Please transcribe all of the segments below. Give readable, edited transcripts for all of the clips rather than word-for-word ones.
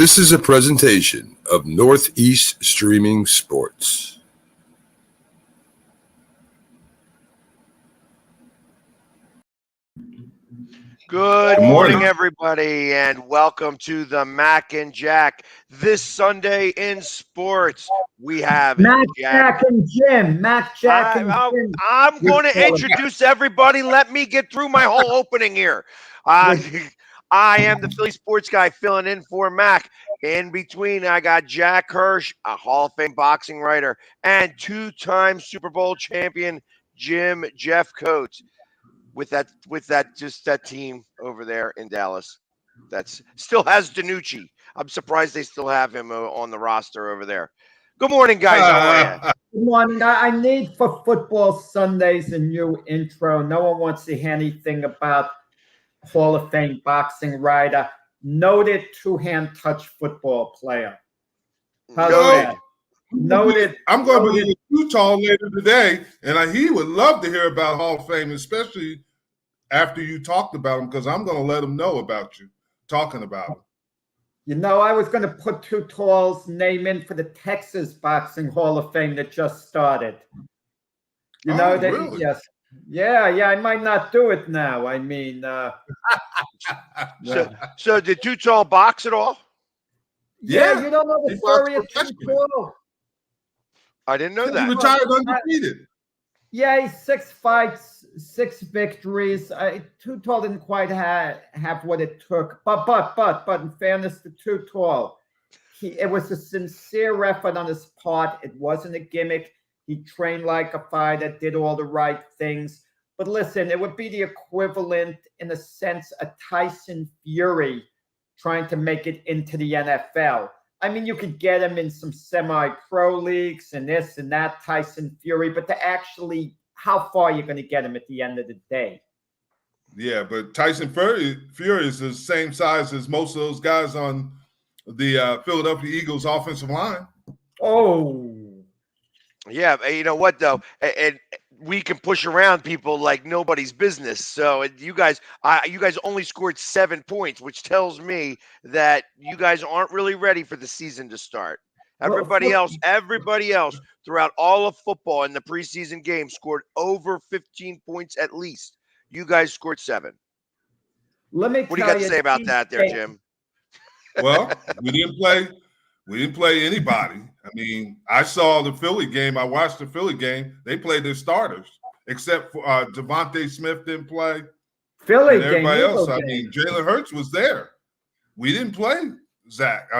This is a presentation of Northeast Streaming Sports. Good morning, everybody, and welcome to the Mac and Jack. This Sunday in sports, we have Mac, Jack, and Jim. Mac, Jack, and Jim. I'm going to introduce everybody. Let me get through my whole opening here. I am the Philly sports guy filling in for Mac. In between, I got Jack Hirsch, a Hall of Fame boxing writer, and two-time Super Bowl champion Jeff Coates. With that team over there in Dallas, that's still has DiNucci. I'm surprised they still have him on the roster over there. Good morning, guys. How are you? Good morning. I need for football Sundays a new intro. No one wants to hear anything about Hall of Fame boxing writer, noted two-hand touch football player. Noted. I'm going to be in Utah later today, and he would love to hear about Hall of Fame, especially after you talked about him, because I'm going to let him know about you talking about him. You know, I was going to put Too Tall's name in for the Texas Boxing Hall of Fame that just started. You know that? Really? Yes. Yeah. I might not do it now. I mean, So did Too Tall box at all? Yeah, you don't know the story of Too Tall. I didn't know that. He retired undefeated. Yeah, he's 6 fights, 6 victories. Too Tall didn't quite have what it took, but in fairness to Too Tall, it was a sincere effort on his part. It wasn't a gimmick. He trained like a fighter, did all the right things. But listen, it would be the equivalent, in a sense, of Tyson Fury trying to make it into the NFL. I mean, you could get him in some semi-pro leagues and this and that, Tyson Fury, but to actually, how far are you going to get him at the end of the day? Yeah, but Tyson Fury is the same size as most of those guys on the Philadelphia Eagles offensive line. Oh. Yeah, you know what, though? And we can push around people like nobody's business. So you guys only scored 7 points, which tells me that you guys aren't really ready for the season to start. Everybody else throughout all of football in the preseason game scored over 15 points at least. You guys scored 7. What do you got to say about that there, Jim? Well, we didn't play anybody. I mean, I saw the Philly game. I watched the Philly game. They played their starters, except for Devontae Smith didn't play. Philly and everybody game, else. I mean, Jalen Hurts was there. We didn't play Dak.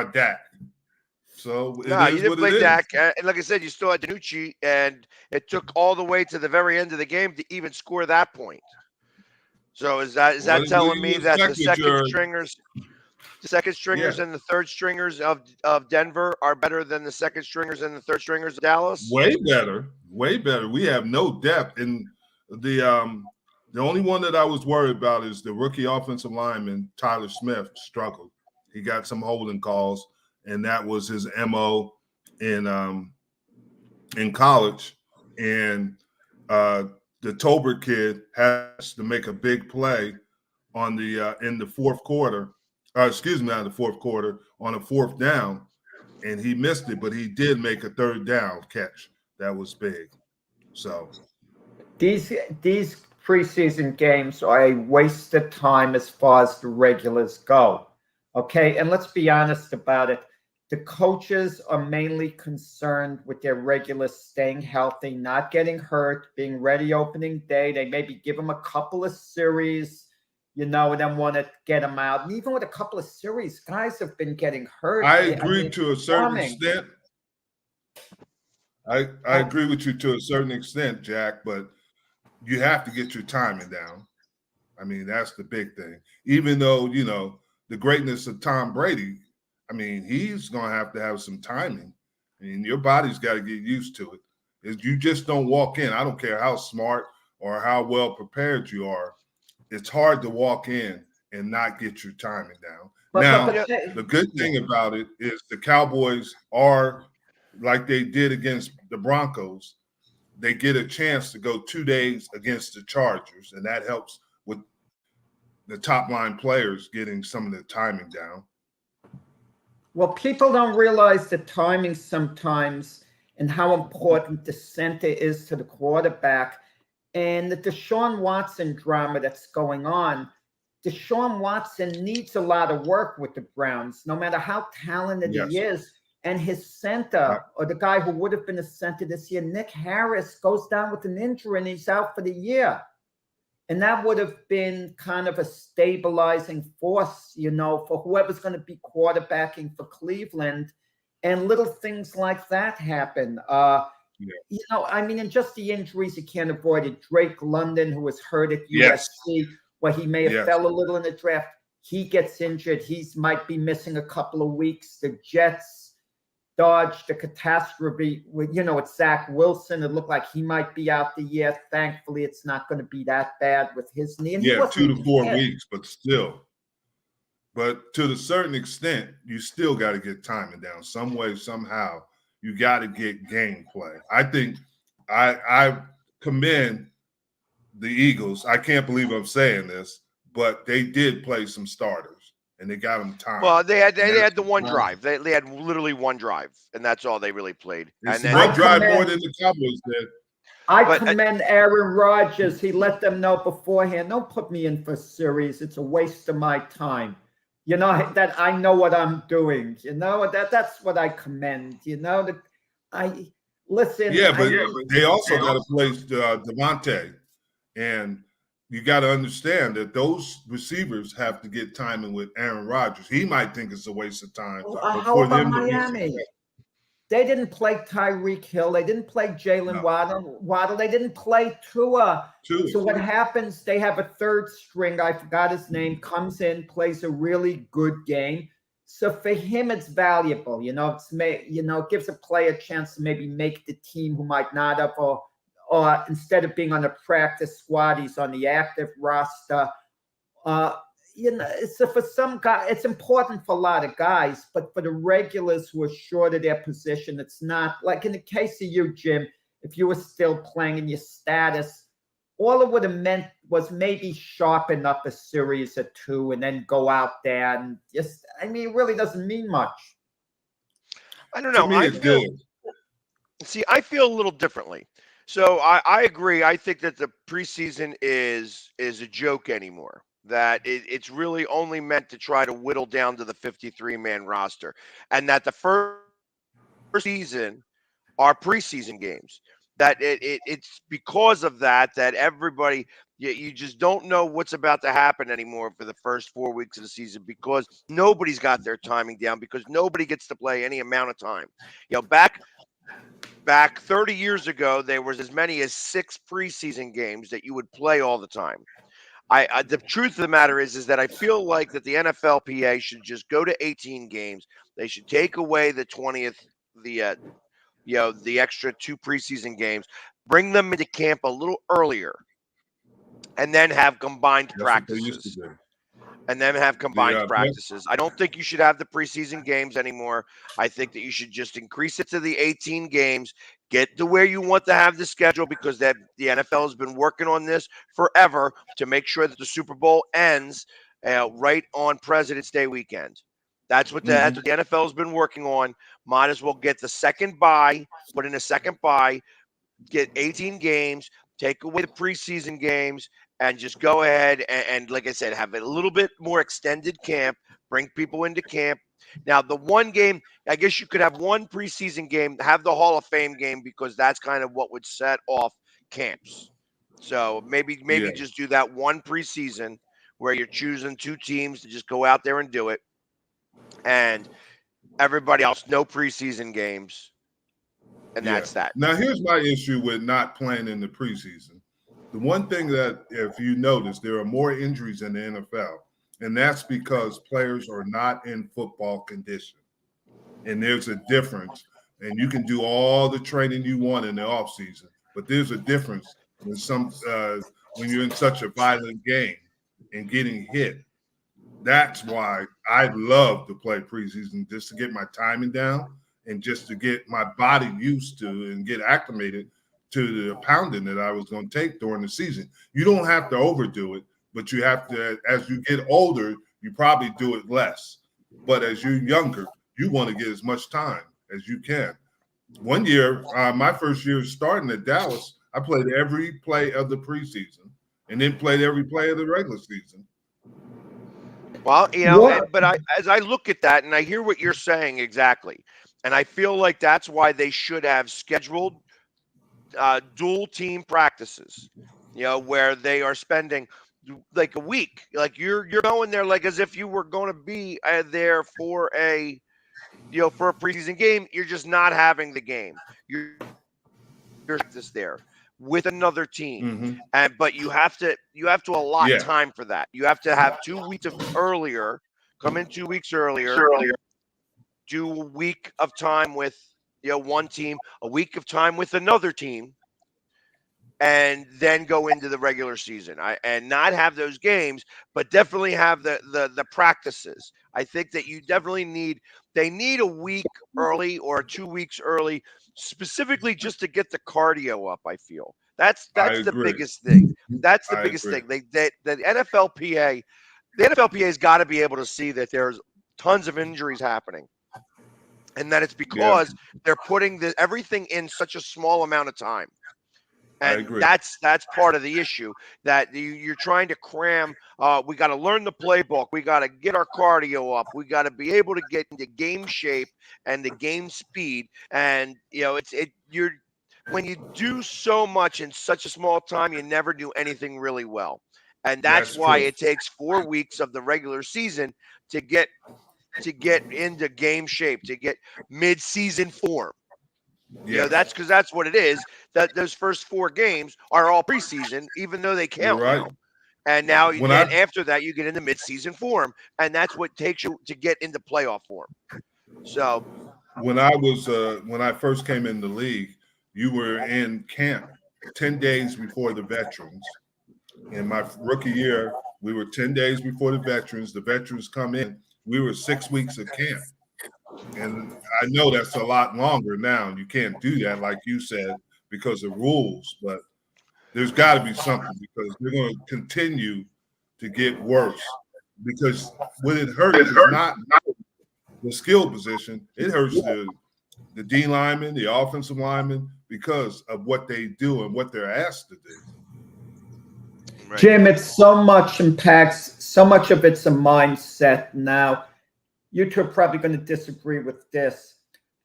So you didn't play Dak. And like I said, you still had DiNucci, and it took all the way to the very end of the game to even score that point. So is that telling me that the second stringers and the third stringers of Denver are better than the second stringers and the third stringers of Dallas? Way better. We have no depth. And the only one that I was worried about is the rookie offensive lineman, Tyler Smith, struggled. He got some holding calls, and that was his MO in college. And the Tolbert kid has to make a big play on in the fourth quarter. Not the fourth quarter, on a 4th down, and he missed it, but he did make a 3rd down catch. That was big. So these preseason games are a waste of time as far as the regulars go. Okay, and let's be honest about it. The coaches are mainly concerned with their regulars staying healthy, not getting hurt, being ready opening day. They maybe give them a couple of series, and then want to get them out. And even with a couple of series, guys have been getting hurt. I agree to a certain extent. I agree with you to a certain extent, Jack, but you have to get your timing down. I mean, that's the big thing. Even though, the greatness of Tom Brady, I mean, he's going to have some timing. I mean, your body's got to get used to it. You just don't walk in. I don't care how smart or how well prepared you are. It's hard to walk in and not get your timing down. The good thing about it is the Cowboys are, like they did against the Broncos, they get a chance to go 2 days against the Chargers, and that helps with the top line players getting some of the timing down. Well, people don't realize the timing sometimes and how important the center is to the quarterback. And the Deshaun Watson drama that's going on, Deshaun Watson needs a lot of work with the Browns, no matter how talented he Yes. is. And his center, or the guy who would have been a center this year, Nick Harris, goes down with an injury and he's out for the year. And that would have been kind of a stabilizing force, for whoever's going to be quarterbacking for Cleveland. And little things like that happen. And just the injuries you can't avoid it. Drake London, who was hurt at USC, where he may have fell a little in the draft, he gets injured. He might be missing a couple of weeks. The Jets dodged the catastrophe with, it's Zach Wilson. It looked like he might be out the year. Thankfully, it's not going to be that bad with his knee. And 2 to 4 weeks, but still. But to a certain extent, you still got to get timing down some way, somehow. You got to get gameplay. I think I commend the Eagles. I can't believe I'm saying this, but they did play some starters. And they got them time. Well, they had the one drive. They had literally one drive, and that's all they really played. It's and then one drive more than the Cowboys did. I commend Aaron Rodgers. He let them know beforehand, don't put me in for a series. It's a waste of my time. That I know what I'm doing. That's what I commend. That I listen. Yeah, but they also got to play Devontae, and you got to understand that those receivers have to get timing with Aaron Rodgers. He might think it's a waste of time. How about Miami? They didn't play Tyreek Hill. They didn't play Jalen Waddle. They didn't play Tua. So what happens, they have a third string, I forgot his name, comes in, plays a really good game. So for him, it's valuable. It gives a player a chance to maybe make the team who might not have, or instead of being on the practice squad, he's on the active roster. So for some guys, it's important for a lot of guys, but for the regulars who are short of their position, it's not. Like in the case of you, Jim, if you were still playing in your status, all it would have meant was maybe sharpen up a series or two and then go out there and it really doesn't mean much. I don't know. I feel a little differently. So I agree. I think that the preseason is a joke anymore. That it's really only meant to try to whittle down to the 53-man roster, and that the first season are preseason games. That it's because of that everybody you just don't know what's about to happen anymore for the first 4 weeks of the season, because nobody's got their timing down, because nobody gets to play any amount of time. Back 30 years ago, there was as many as 6 preseason games that you would play all the time. The truth of the matter is that I feel like that the NFLPA should just go to 18 games. They should take away the 20th, the extra 2 preseason games, bring them into camp a little earlier, and then have combined practices. I don't think you should have the preseason games anymore. I think that you should just increase it to the 18 games, get to where you want to have the schedule, because the NFL has been working on this forever to make sure that the Super Bowl ends right on President's Day weekend. That's what the NFL has been working on. Might as well get the second bye, put in a second bye, get 18 games, take away the preseason games, and just go ahead and, like I said, have a little bit more extended camp, bring people into camp. Now, the one game, I guess you could have one preseason game, have the Hall of Fame game, because that's kind of what would set off camps. So maybe just do that one preseason where you're choosing 2 teams to just go out there and do it. And everybody else, no preseason games. And that's that. Now, here's my issue with not playing in the preseason. The one thing that, if you notice, there are more injuries in the NFL, and that's because players are not in football condition. And there's a difference. And you can do all the training you want in the offseason, but there's a difference when when you're in such a violent game and getting hit. That's why I love to play preseason, just to get my timing down and just to get my body used to and get acclimated to the pounding that I was going to take during the season. You don't have to overdo it, but you have to, as you get older, you probably do it less. But as you're younger, you want to get as much time as you can. One year, my first year starting at Dallas, I played every play of the preseason and then played every play of the regular season. Well, as I look at that and I hear what you're saying exactly, and I feel like that's why they should have scheduled dual team practices, where they are spending like a week, like you're going there like as if you were going to be there for a preseason game. You're just not having the game. You're just there with another team, but you have to allot time for that. You have to have 2 weeks earlier, come in 2 weeks earlier, do a week of time with one team, a week of time with another team, and then go into the regular season. And not have those games, but definitely have the practices. I think that you definitely need a week early or 2 weeks early, specifically just to get the cardio up. I feel that's the biggest thing. That's the biggest thing. The NFLPA has got to be able to see that there's tons of injuries happening, and that it's because they're putting everything in such a small amount of time. And that's part of the issue, that you're trying to cram. We got to learn the playbook. We got to get our cardio up. We got to be able to get into game shape and the game speed. And when you do so much in such a small time, you never do anything really well. And that's why it takes 4 weeks of the regular season to get into game shape, to get mid-season form. That's because that's what it is. That those first 4 games are all preseason, even though they count. Right. And now, after that, you get into mid-season form, and that's what takes you to get into playoff form. So, when I first came in the league, you were in camp 10 days before the veterans. In my rookie year, we were 10 days before the veterans. The veterans come in. We were 6 weeks of camp. And I know that's a lot longer now. You can't do that, like you said, because of rules. But there's got to be something, because they're going to continue to get worse. Because what it hurts is not the skill position. It hurts the D linemen, the offensive linemen, because of what they do and what they're asked to do. Right. Jim, it's so much impacts, so much of it's a mindset now. You two are probably going to disagree with this.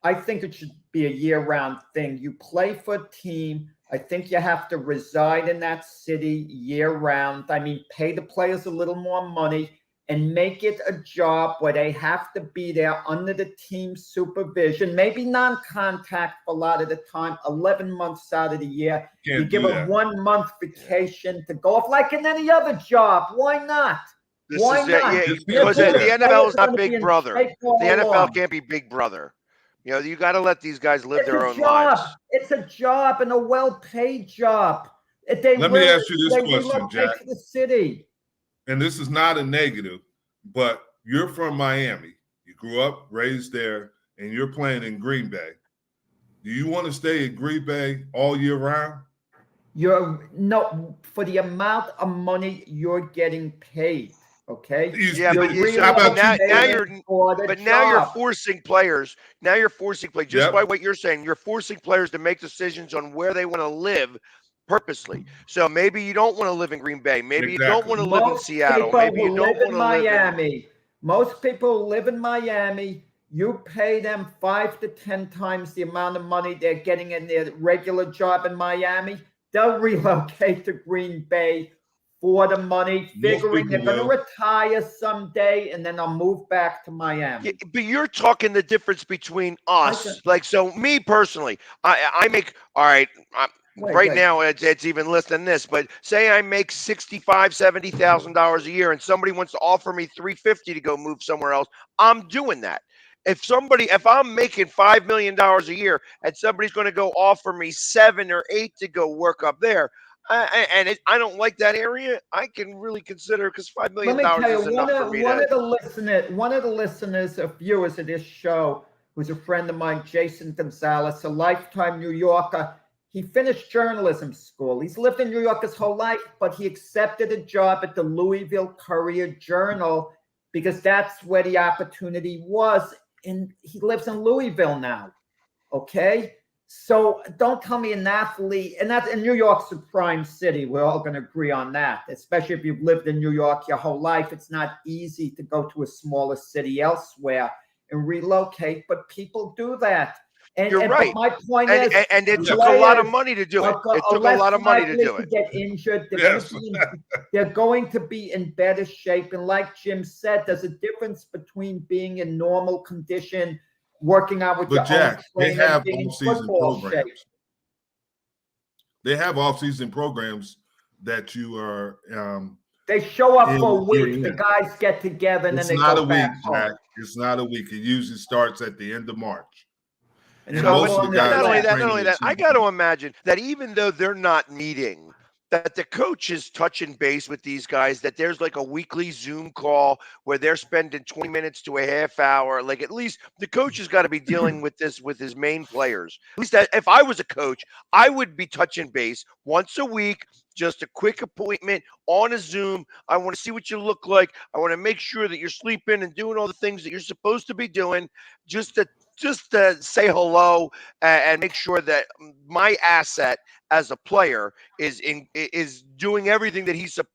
I think it should be a year-round thing. You play for a team. I think you have to reside in that city year-round. I mean, pay the players a little more money and make it a job where they have to be there under the team's supervision, maybe non-contact for a lot of the time, 11 months out of the year. You give a 1 month vacation to go off like in any other job. Why not? Why not? Because the NFL is not Big Brother. The NFL can't be Big Brother. You got to let these guys live their own lives. It's a job, and a well-paid job. Let me ask you this question, Jack. To the city. And this is not a negative, but you're from Miami. You grew up, raised there, and you're playing in Green Bay. Do you want to stay in Green Bay all year round? For the amount of money you're getting paid. Okay. Yeah, but now you're forcing players. Now you're forcing players just by what you're saying. You're forcing players to make decisions on where they want to live purposely. So maybe you don't want to live in Green Bay. Maybe you don't want to live in Seattle. Maybe you don't want to live in Miami. Most people live in Miami. You pay them 5 to 10 times the amount of money they're getting in their regular job in Miami. They'll relocate to Green Bay for the money, figuring they're going to retire someday, and then I'll move back to Miami. Yeah, but you're talking the difference between us. So me personally, I make, all right, now it's even less than this, but say I make $65,000, $70,000 a year, and somebody wants to offer me $350,000 to go move somewhere else, I'm doing that. If I'm making $5 million a year and somebody's going to go offer me 7 or 8 to go work up there, I don't like that area, I can really consider, because $5 million is enough for me. One of the listeners, viewers of this show, who's a friend of mine, Jason Gonzalez, a lifetime New Yorker. He finished journalism school. He's lived in New York his whole life, but he accepted a job at the Louisville Courier Journal because that's where the opportunity was. he lives in Louisville now. Okay. So don't tell me an athlete, and New York's a prime city. We're all going to agree on that, especially if you've lived in New York your whole life. It's not easy to go to a smaller city elsewhere and relocate, but people do that. You're right. But my point and, is, and it took a lot of money to do it. It took a lot of money to do it. Get injured. Yes. They're going to be in better shape. And like Jim said, there's a difference between being in normal condition, working out with your Jack, own they trainer, have being in off-season football programs. shape. They have off-season programs that you are. They show up in- for a week. in- The guys get together, and It's then they not go a week, back home. Jack. It's not a week. It usually starts at the end of March. And So how most of long the is guys Not only that? that, training not only in that, I season. got to imagine that even though they're not meeting, that the coach is touching base with these guys, that there's like a weekly Zoom call where they're spending 20 minutes to a half hour. Like at least the coach has got to be dealing with this with his main players. At least that, if I was a coach, I would be touching base once a week, just a quick appointment on a Zoom. I want to see what you look like. I want to make sure that you're sleeping and doing all the things that you're supposed to be doing, just to say hello and make sure that my asset as a player is doing everything that he's supposed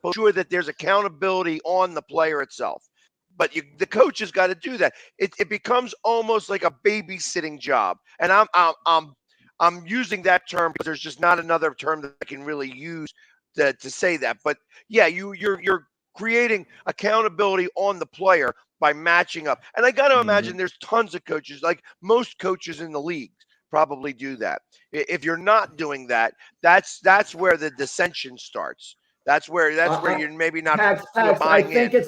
to. Sure that there's accountability on the player itself. But the coach has got to do that. It becomes almost like a babysitting job, and I'm using that term because there's just not another term that I can really use to say that. But yeah, you're creating accountability on the player by matching up. And I got to imagine there's tons of coaches, like most coaches in the league, probably do that. If you're not doing that, that's where the dissension starts. That's where you're maybe not Pags, I buying think in.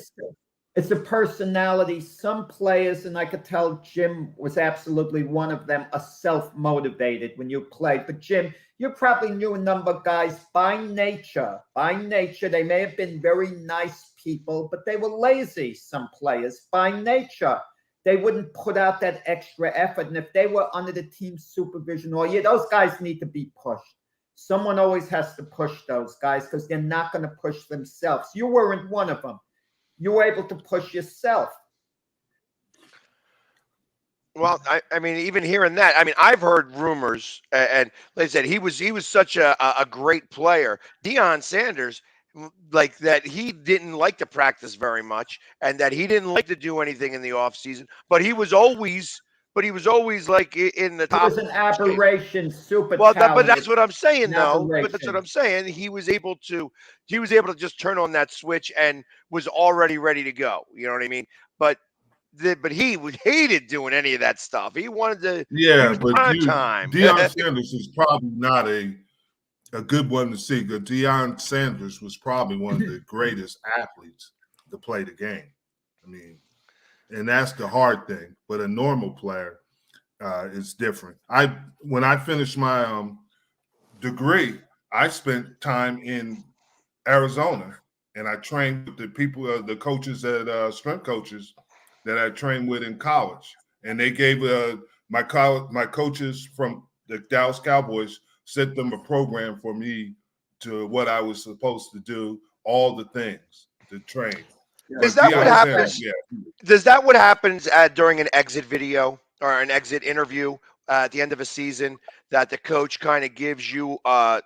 it's a personality. Some players, and I could tell Jim was absolutely one of them, are self-motivated when you play. But Jim, you probably knew a number of guys by nature. By nature, they may have been very nice people, but they were lazy, some players, by nature. They wouldn't put out that extra effort. And if they were under the team's supervision all year, those guys need to be pushed. Someone always has to push those guys because they're not going to push themselves. You weren't one of them. You were able to push yourself. Well, I mean, even hearing that, I mean, I've heard rumors, and like I said, he was such a great player. Deion Sanders, like that, he didn't like to practice very much, and that he didn't like to do anything in the off season. But he was always like in the top. It was an aberration, super. Well, but that's what I'm saying, An though. But that's aberration. what I'm saying. He was able to just turn on that switch and was already ready to go. You know what I mean? But he hated doing any of that stuff. He wanted to. Yeah, but time. Deion Sanders is probably not a good one to see. Because Deion Sanders was probably one of the greatest athletes to play the game. I mean, and that's the hard thing. But a normal player is different. When I finished my degree, I spent time in Arizona, and I trained with the people, the coaches strength coaches that I trained with in college, and they gave my coaches from the Dallas Cowboys sent them a program for me to what I was supposed to do, all the things to train. Is that what happens? Yeah. Does that what happens during an exit video or an exit interview at the end of a season, that the coach kind of gives you a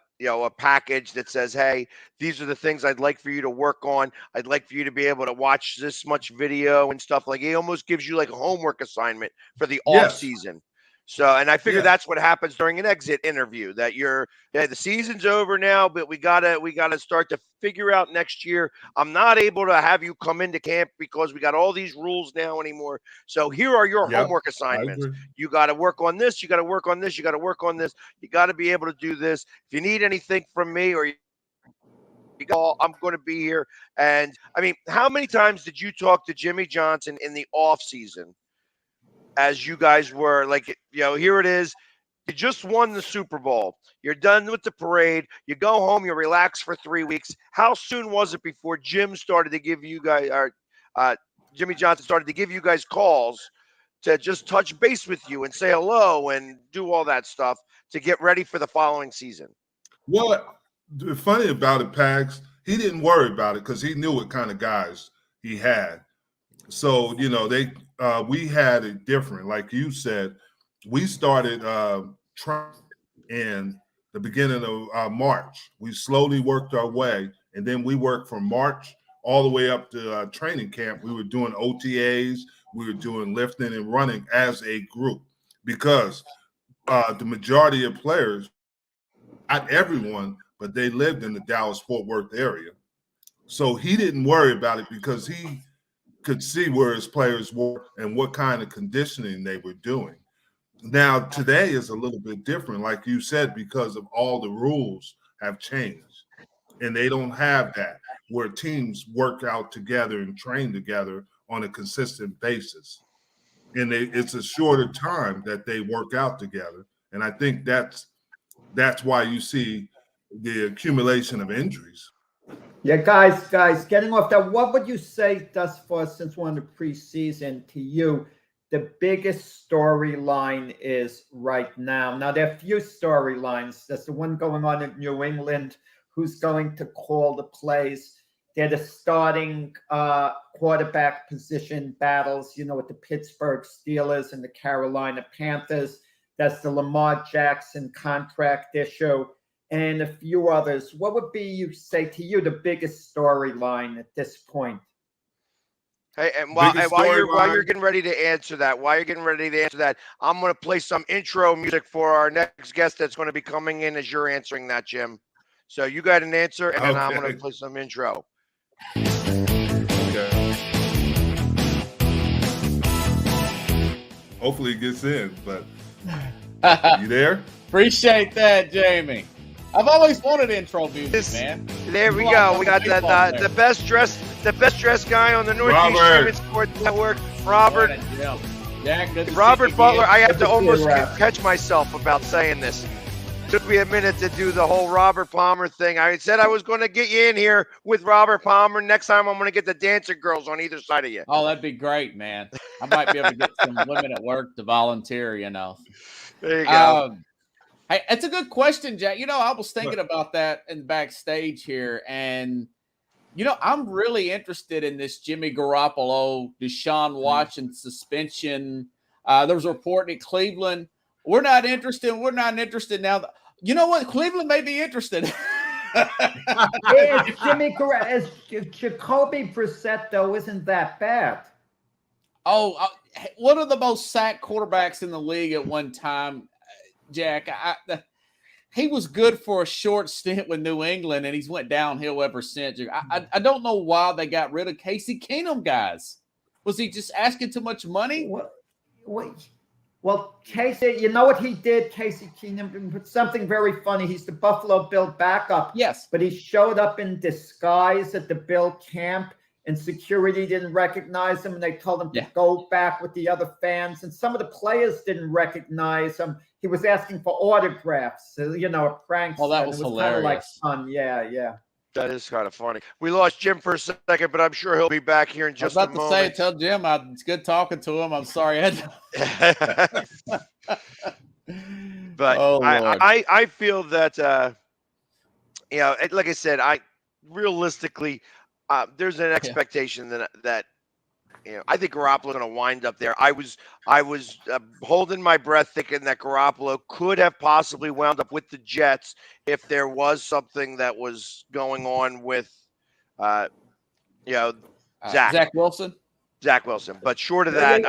package that says, hey, these are the things I'd like for you to work on. I'd like for you to be able to watch this much video and stuff. Like he almost gives you like a homework assignment for the off season. So, and I figure that's what happens during an exit interview, that the season's over now, but we gotta start to figure out next year. I'm not able to have you come into camp because we got all these rules now anymore. So here are your homework assignments. You got to work on this. You got to work on this. You got to work on this. You got to be able to do this. If you need anything from me or I'm going to be here. And I mean, how many times did you talk to Jimmy Johnson in the off season? As you guys were like, here it is. You just won the Super Bowl. You're done with the parade. You go home. You relax for 3 weeks. How soon was it before Jim started to give you guys, Jimmy Johnson started to give you guys calls to just touch base with you and say hello and do all that stuff to get ready for the following season? Well, the funny about it, Pags, he didn't worry about it because he knew what kind of guys he had. So, we had it different. Like you said, we started trying in the beginning of March. We slowly worked our way, and then we worked from March all the way up to training camp. We were doing OTAs, we were doing lifting and running as a group because the majority of players, not everyone, but they lived in the Dallas-Fort Worth area. So he didn't worry about it because he could see where his players were and what kind of conditioning they were doing. Now, today is a little bit different, like you said, because of all the rules have changed. And they don't have that where teams work out together and train together on a consistent basis. And it's a shorter time that they work out together. And I think that's why you see the accumulation of injuries. Yeah, guys, getting off that, what would you say thus far since we're in the preseason to you, the biggest storyline is right now? Now, there are a few storylines. There's the one going on in New England, who's going to call the plays. They're the starting quarterback position battles, with the Pittsburgh Steelers and the Carolina Panthers. That's the Lamar Jackson contract issue and a few others. What would be, you say to you, the biggest storyline at this point? Hey, and while you're getting ready to answer that, I'm going to play some intro music for our next guest that's going to be coming in as you're answering that, Jim. So you got an answer, and then I'm going to play some intro. Okay. Hopefully it gets in, but you there? Appreciate that, Jamie. I've always wanted intro music, man. There we go. We got the best dressed guy on the Northeast Streaming Sports Network, Robert. Robert Butler. I have to almost catch myself about saying this. Took me a minute to do the whole Robert Palmer thing. I said I was going to get you in here with Robert Palmer. Next time I'm going to get the dancer girls on either side of you. Oh, that'd be great, man. I might be able to get some women at work to volunteer, There you go. Hey, it's a good question, Jack. I was thinking about that in backstage here, and I'm really interested in this Jimmy Garoppolo, Deshaun Watson suspension. There was a report in Cleveland. We're not interested now. You know what? Cleveland may be interested. Jacoby Brissett, though, isn't that bad. Oh, one of the most sacked quarterbacks in the league at one time, Jack. He was good for a short stint with New England, and he's went downhill ever since. I don't know why they got rid of Casey Keenum, guys. Was he just asking too much money? Well, Casey, you know what he did? Casey Keenum, something very funny. He's the Buffalo Bill backup. Yes. But he showed up in disguise at the Bill camp, and security didn't recognize him, and they told him to go back with the other fans. And some of the players didn't recognize him. He was asking for autographs, a prank. Oh, that was hilarious. Kind of like fun. Yeah. That is kind of funny. We lost Jim for a second, but I'm sure he'll be back here in just a moment. I was about to say, tell Jim it's good talking to him. I'm sorry. But I feel that, like I said, realistically, there's an expectation that I think Garoppolo's going to wind up there. I was holding my breath thinking that Garoppolo could have possibly wound up with the Jets if there was something that was going on with, Zach Wilson. Zach Wilson. But short of that,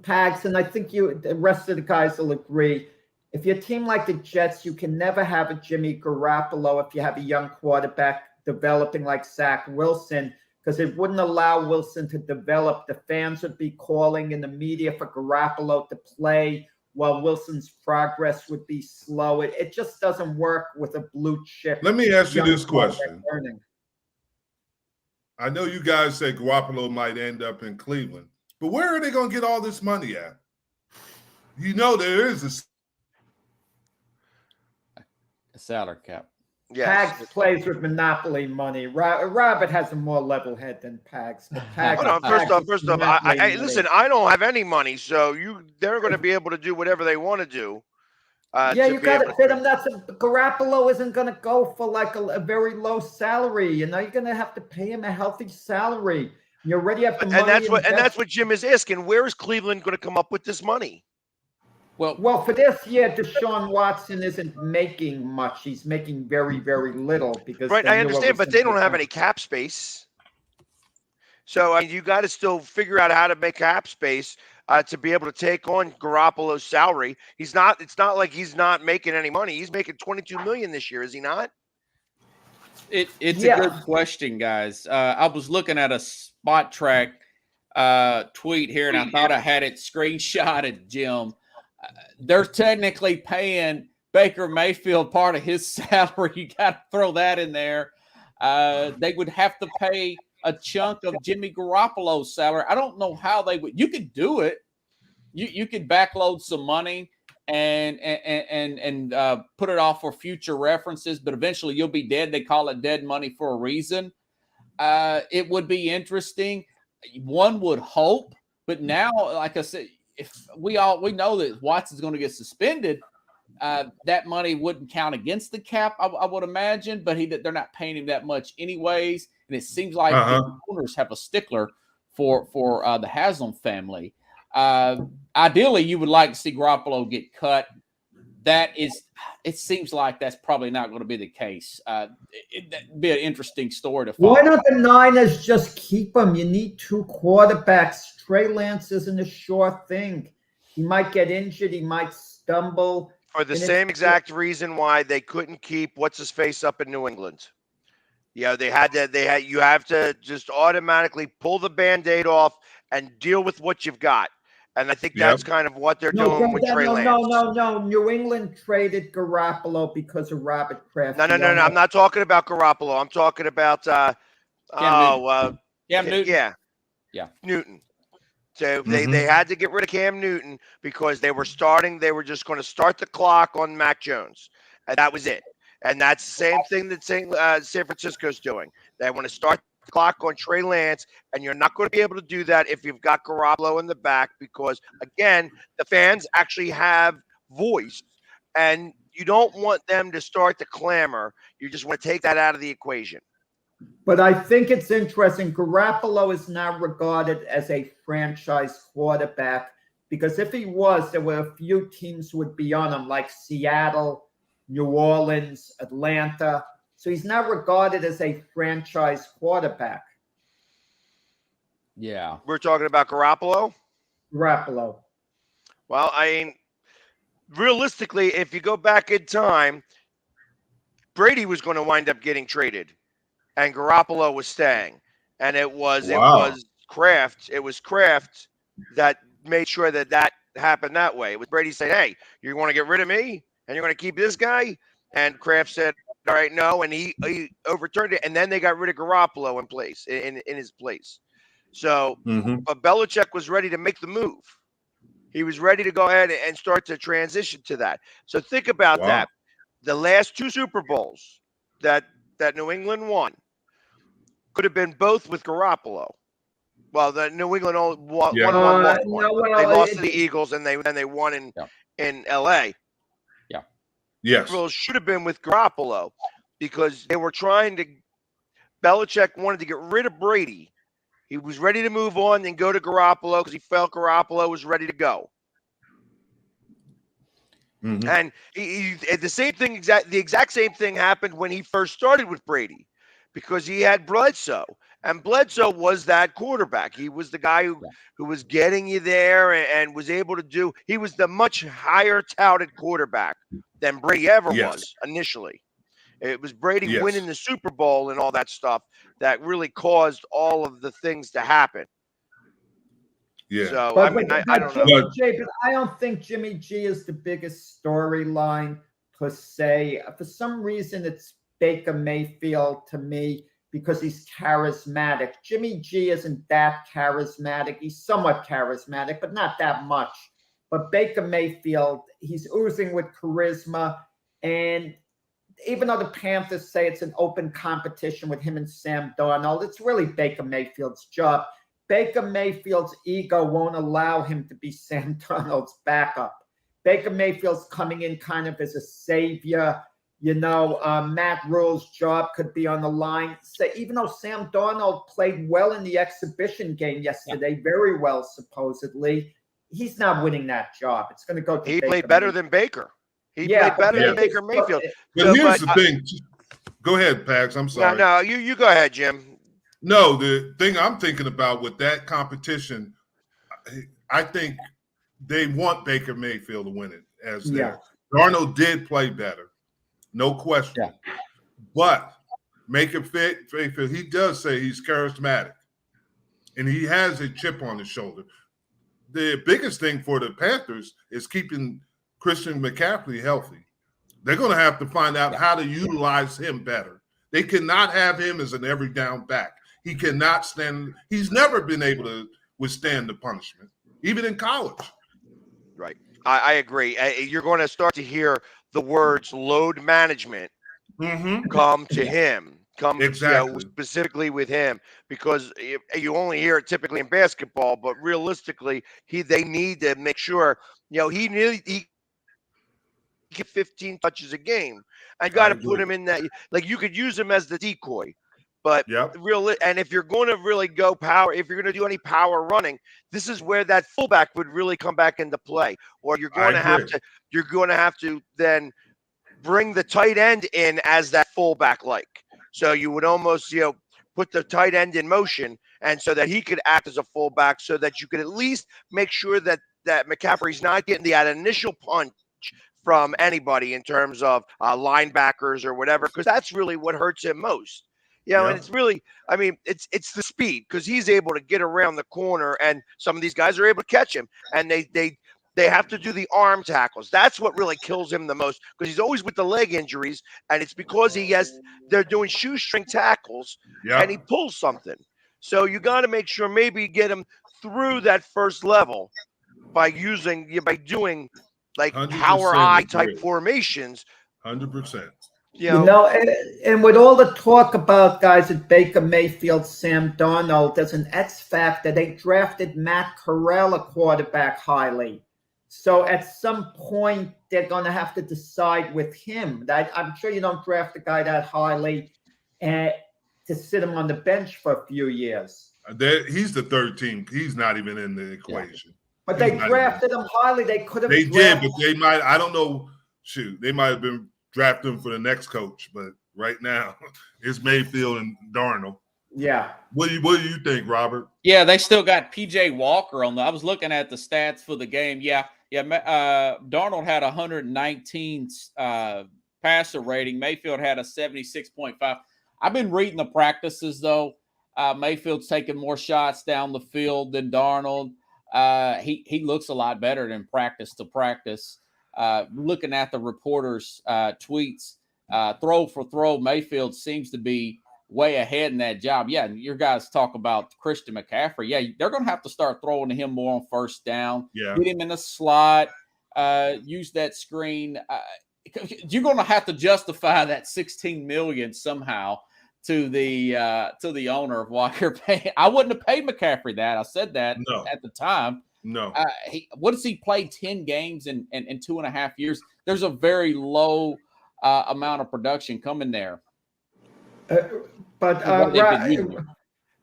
Pags, and I think the rest of the guys will agree. If you're a team like the Jets, you can never have a Jimmy Garoppolo if you have a young quarterback developing like Zach Wilson, because it wouldn't allow Wilson to develop. The fans would be calling in the media for Garoppolo to play while Wilson's progress would be slow. It just doesn't work with a blue chip. Let me ask you this question. I know you guys say Garoppolo might end up in Cleveland, but where are they going to get all this money at? There is a salary cap. Yes. Pags plays with monopoly money. Robert has a more level head than Pags. First off, listen, I don't have any money, so they're going to be able to do whatever they want to do. You got to fit him. Garoppolo isn't going to go for like a very low salary. You're going to have to pay him a healthy salary. You already have the money. And that's what Jim is asking. Where is Cleveland going to come up with this money? Well, for this year, Deshaun Watson isn't making much. He's making very, very little because Right, they I knew it understand, was but they don't gonna have be any cap space. So I mean, you got to still figure out how to make cap space to be able to take on Garoppolo's salary. It's not like he's not making any money. He's making $22 million this year, is he not? It's Yeah. a good question, guys. I was looking at a Spot Track tweet here, and I thought I had it screenshotted, Jim. They're technically paying Baker Mayfield part of his salary. You got to throw that in there. They would have to pay a chunk of Jimmy Garoppolo's salary. I don't know how they would. You could do it. You could backload some money and put it off for future references, but eventually you'll be dead. They call it dead money for a reason. It would be interesting. One would hope, but now, like I said, if we know that Watson's going to get suspended, that money wouldn't count against the cap, I would imagine, but they're not paying him that much anyways. And it seems like the owners have a stickler for the Haslam family. Ideally, you would like to see Garoppolo get cut. It seems like that's probably not going to be the case. It'd be an interesting story to follow. Why don't the Niners just keep him? You need two quarterbacks. Trey Lance isn't a sure thing. He might get injured. He might stumble. For the same exact reason why they couldn't keep what's his face up in New England. Yeah, you have to just automatically pull the Band-Aid off and deal with what you've got. And I think that's kind of what they're doing with Trey Lance. No. New England traded Garoppolo because of Robert Kraft. No. I'm not talking about Garoppolo. I'm talking about Newton. Newton. So they had to get rid of Cam Newton because they were just going to start the clock on Mac Jones. And that was it. And that's the same thing that San Francisco's doing. They want to start the clock on Trey Lance, and you're not going to be able to do that if you've got Garoppolo in the back because, again, the fans actually have voice, and you don't want them to start the clamor. You just want to take that out of the equation. But I think it's interesting. Garoppolo is now regarded as a franchise quarterback because if he was, there were a few teams would be on him, like Seattle, New Orleans, Atlanta. So he's now regarded as a franchise quarterback. Yeah. We're talking about Garoppolo? Garoppolo. Well, I mean, realistically, if you go back in time, Brady was going to wind up getting traded, and Garoppolo was staying. And it was Kraft. It was Kraft that made sure that happened that way. It was Brady saying, "Hey, you want to get rid of me, and you're going to keep this guy?" And Kraft said, "All right, no," and he overturned it, and then they got rid of Garoppolo in his place. So, but Belichick was ready to make the move. He was ready to go ahead and start to transition to that. So think about that. The last two Super Bowls that New England won could have been both with Garoppolo. Well, the New England won. They lost to the Eagles, and they won in L.A. Yes. Well, should have been with Garoppolo because they were trying to. Belichick wanted to get rid of Brady. He was ready to move on and go to Garoppolo because he felt Garoppolo was ready to go. And the exact same thing happened when he first started with Brady because he had Bledsoe. And Bledsoe was that quarterback. He was the guy who was getting you there and was able to do. He was the much higher touted quarterback than Brady ever was initially. It was Brady winning the Super Bowl and all that stuff that really caused all of the things to happen. Yeah. So, I don't know. But I don't think Jimmy G is the biggest storyline per se. For some reason, it's Baker Mayfield to me because he's charismatic. Jimmy G isn't that charismatic. He's somewhat charismatic, but not that much. But Baker Mayfield, he's oozing with charisma. And even though the Panthers say it's an open competition with him and Sam Darnold, it's really Baker Mayfield's job. Baker Mayfield's ego won't allow him to be Sam Darnold's backup. Baker Mayfield's coming in kind of as a savior. Matt Rule's job could be on the line. So even though Sam Darnold played well in the exhibition game yesterday, very well supposedly, he's not winning that job. It's going to go to He Baker played better Mayfield. than Baker. He played better than Baker Mayfield. But So, here's the thing. Go ahead, Pags. I'm sorry. No, you go ahead, Jim. No, the thing I'm thinking about with that competition, I think they want Baker Mayfield to win it. Darnold did play better, no question. Yeah. But Baker Mayfield, he does say he's charismatic, and he has a chip on his shoulder. The biggest thing for the Panthers is keeping Christian McCaffrey healthy. They're going to have to find out how to utilize him better. They cannot have him as an every down back. He cannot stand. He's never been able to withstand the punishment, even in college. Right. I agree. You're going to start to hear the words load management come to him. Exactly. Specifically with him, because you only hear it typically in basketball, but realistically, they need to make sure he get 15 touches a game. I got to put him in that. Like, you could use him as the decoy, but and if you're going to really go power, if you're going to do any power running, this is where that fullback would really come back into play. Or you're going to have to then bring the tight end in as that fullback, so you would almost put the tight end in motion, and so that he could act as a fullback, so that you could at least make sure that McCaffrey's not getting that initial punch from anybody in terms of linebackers or whatever, because that's really what hurts him most. And it's really, it's the speed, because he's able to get around the corner, and some of these guys are able to catch him, and they have to do the arm tackles. That's what really kills him the most, because he's always with the leg injuries, and it's because they're doing shoestring tackles, and he pulls something. So you got to make sure maybe get him through that first level by doing like power eye type formations. 100%. And with all the talk about guys at Baker Mayfield, Sam Darnold, there's an X factor. They drafted Matt Corral, a quarterback, highly. So at some point, they're going to have to decide with him. I'm sure you don't draft a guy that highly to sit him on the bench for a few years. He's the third team. He's not even in the equation. But they drafted him highly. They could have. They did, but they might. I don't know. Shoot, they might have been drafting him for the next coach. But right now, it's Mayfield and Darnold. Yeah. What do you think, Robert? Yeah, they still got PJ Walker on. I was looking at the stats for the game. Yeah. Darnold had 119 passer rating. Mayfield had a 76.5. I've been reading the practices though. Mayfield's taking more shots down the field than Darnold. He looks a lot better than practice to practice. Looking at the reporters' tweets, throw for throw, Mayfield seems to be way ahead in that job. Yeah, your guys talk about Christian McCaffrey. Yeah, they're going to have to start throwing to him more on first down. Yeah. Get him in the slot, use that screen. You're going to have to justify that $16 million somehow to the owner of Walker Pay. I wouldn't have paid McCaffrey that. I said that at the time. No. What does he play 10 games in 2.5 years? There's a very low amount of production coming there.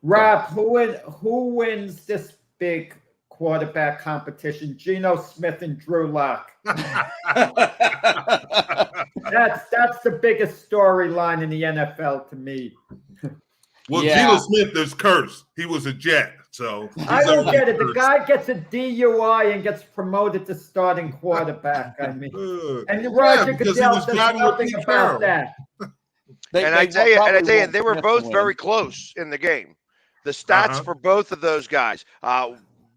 Rob, who wins this big quarterback competition? Geno Smith and Drew Lock. That's the biggest storyline in the NFL to me. Well, Geno Smith is cursed. He was a Jet, so I don't get it. The guy gets a DUI and gets promoted to starting quarterback. And Roger Goodell says nothing about that. I tell you, they were both very close in the game. The stats for both of those guys: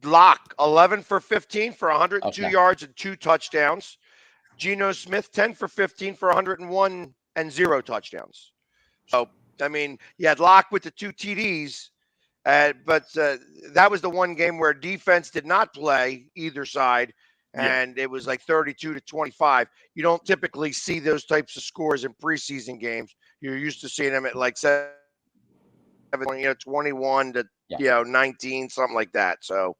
Locke 11 for 15 for 102 yards and 2 touchdowns. Geno Smith 10 for 15 for 101 and 0 touchdowns. So you had Locke with the 2 TDs, but that was the one game where defense did not play either side. And it was like 32-25. You don't typically see those types of scores in preseason games. You're used to seeing them at like 21 to 19, something like that. So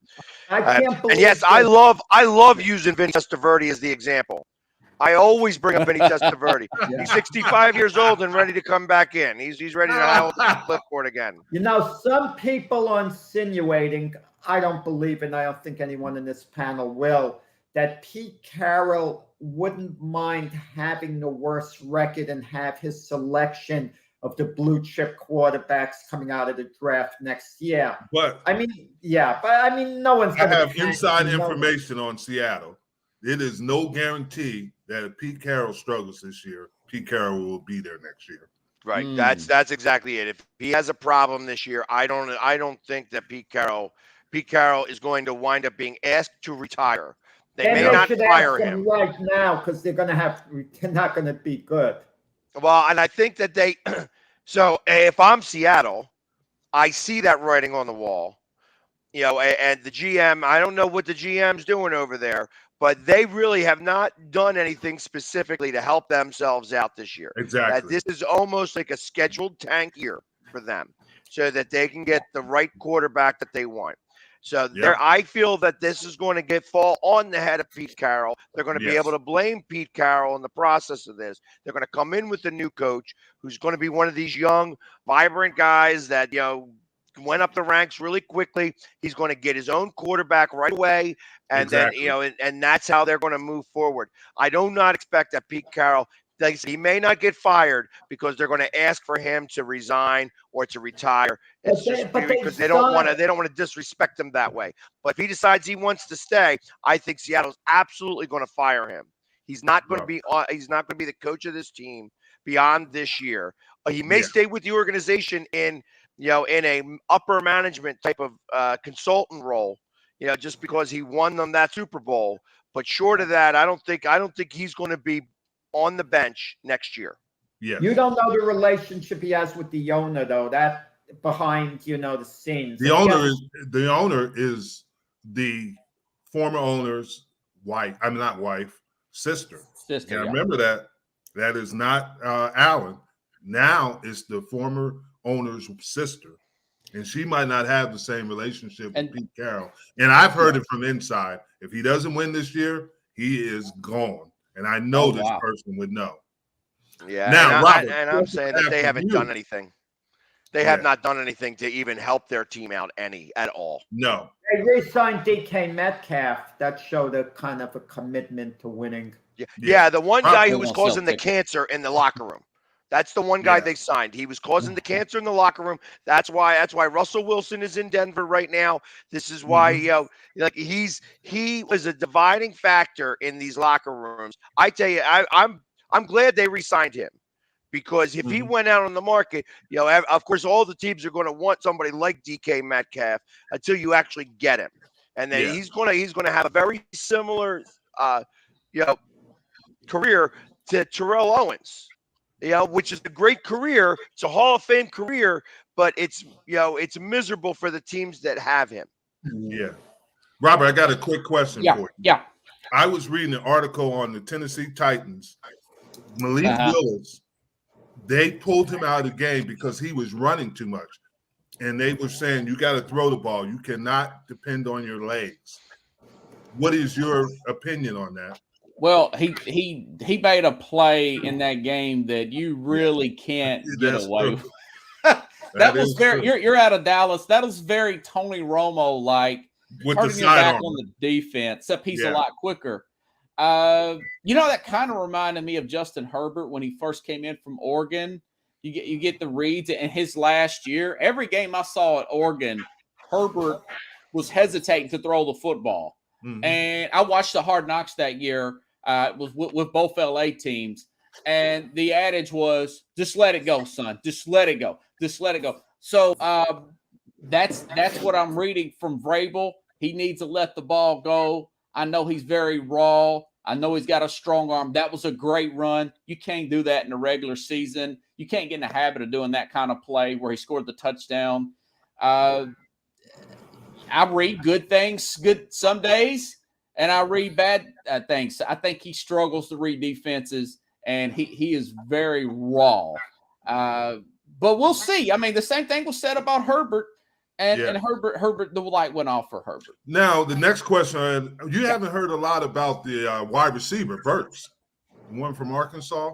I can't believe. And yes, I love using Vince Testaverde as the example. I always bring up Vinny Testaverde. Yeah. He's 65 years old and ready to come back in. He's ready to hold the clipboard again. You know, some people are insinuating, I don't believe, and I don't think anyone in this panel will, that Pete Carroll wouldn't mind having the worst record and have his selection of the blue chip quarterbacks coming out of the draft next year. But I mean, yeah, but I mean, no one's I going to have inside information on Seattle. It is no guarantee that if Pete Carroll struggles this year, Pete Carroll will be there next year. Right. That's exactly it. If he has a problem this year, I don't think that Pete Carroll is going to wind up being asked to retire. They may not fire him right now because they're not going to be good. Well, and I think that they so if I'm Seattle, I see that writing on the wall. You know, and the GM, I don't know what the GM's doing over there, but they really have not done anything specifically to help themselves out this year. Exactly. This is almost like a scheduled tank year for them so that they can get the right quarterback that they want. So I feel that this is going to fall on the head of Pete Carroll. They're going to be able to blame Pete Carroll in the process of this. They're going to come in with a new coach who's going to be one of these young, vibrant guys that, went up the ranks really quickly. He's going to get his own quarterback right away. And then, and that's how they're going to move forward. I do not expect that Pete Carroll, he may not get fired because they're going to ask for him to resign or to retire. It's because they don't want to disrespect him that way. But if he decides he wants to stay, I think Seattle's absolutely going to fire him. He's not going to be the coach of this team beyond this year. He may stay with the organization in a upper management type of consultant role, just because he won them that Super Bowl. But short of that, I don't think he's going to be on the bench next year. Yeah. You don't know the relationship he has with the owner, though. That behind the scenes. The owner is the former owner's wife. I'm not wife, sister. Sister. Yeah, remember that. That is not Allen. Now it's the former owner's sister, and she might not have the same relationship with Pete Carroll. And I've heard it from inside. If he doesn't win this year, he is gone. And I know this person would know. Yeah. Now, Robert, I'm saying that they haven't done anything. They have not done anything to even help their team out at all. No. They re-signed DK Metcalf. That showed a kind of a commitment to winning. Yeah, the one guy who was causing the cancer in the locker room. That's the one guy they signed. He was causing the cancer in the locker room. That's why Russell Wilson is in Denver right now. This is why he was a dividing factor in these locker rooms. I tell you, I'm glad they re-signed him, because if he went out on the market, of course all the teams are going to want somebody like DK Metcalf until you actually get him, and then he's going to have a very similar career to Terrell Owens. Which is a great career. It's a Hall of Fame career, but it's miserable for the teams that have him. Yeah. Robert, I got a quick question for you. Yeah. I was reading an article on the Tennessee Titans. Malik Willis, they pulled him out of the game because he was running too much. And they were saying, you got to throw the ball. You cannot depend on your legs. What is your opinion on that? Well, he made a play in that game that you really can't get away with. That was very true. You're out of Dallas. That was very Tony Romo like, with turning the your back arm on the defense, except he's a lot quicker. That kind of reminded me of Justin Herbert when he first came in from Oregon. You get the reads in his last year. Every game I saw at Oregon, Herbert was hesitating to throw the football. Mm-hmm. And I watched the Hard Knocks that year. Was with both LA teams, and the adage was, just let it go, son. Just let it go. Just let it go. So that's what I'm reading from Vrabel. He needs to let the ball go. I know he's very raw. I know he's got a strong arm. That was a great run. You can't do that in the regular season. You can't get in the habit of doing that kind of play where he scored the touchdown. I read good things some days, and I read bad things. I think he struggles to read defenses, and he is very raw. But we'll see. I mean, the same thing was said about Herbert, and Herbert, the light went off for Herbert. Now, the next question, you haven't heard a lot about the wide receiver, Verts. One from Arkansas.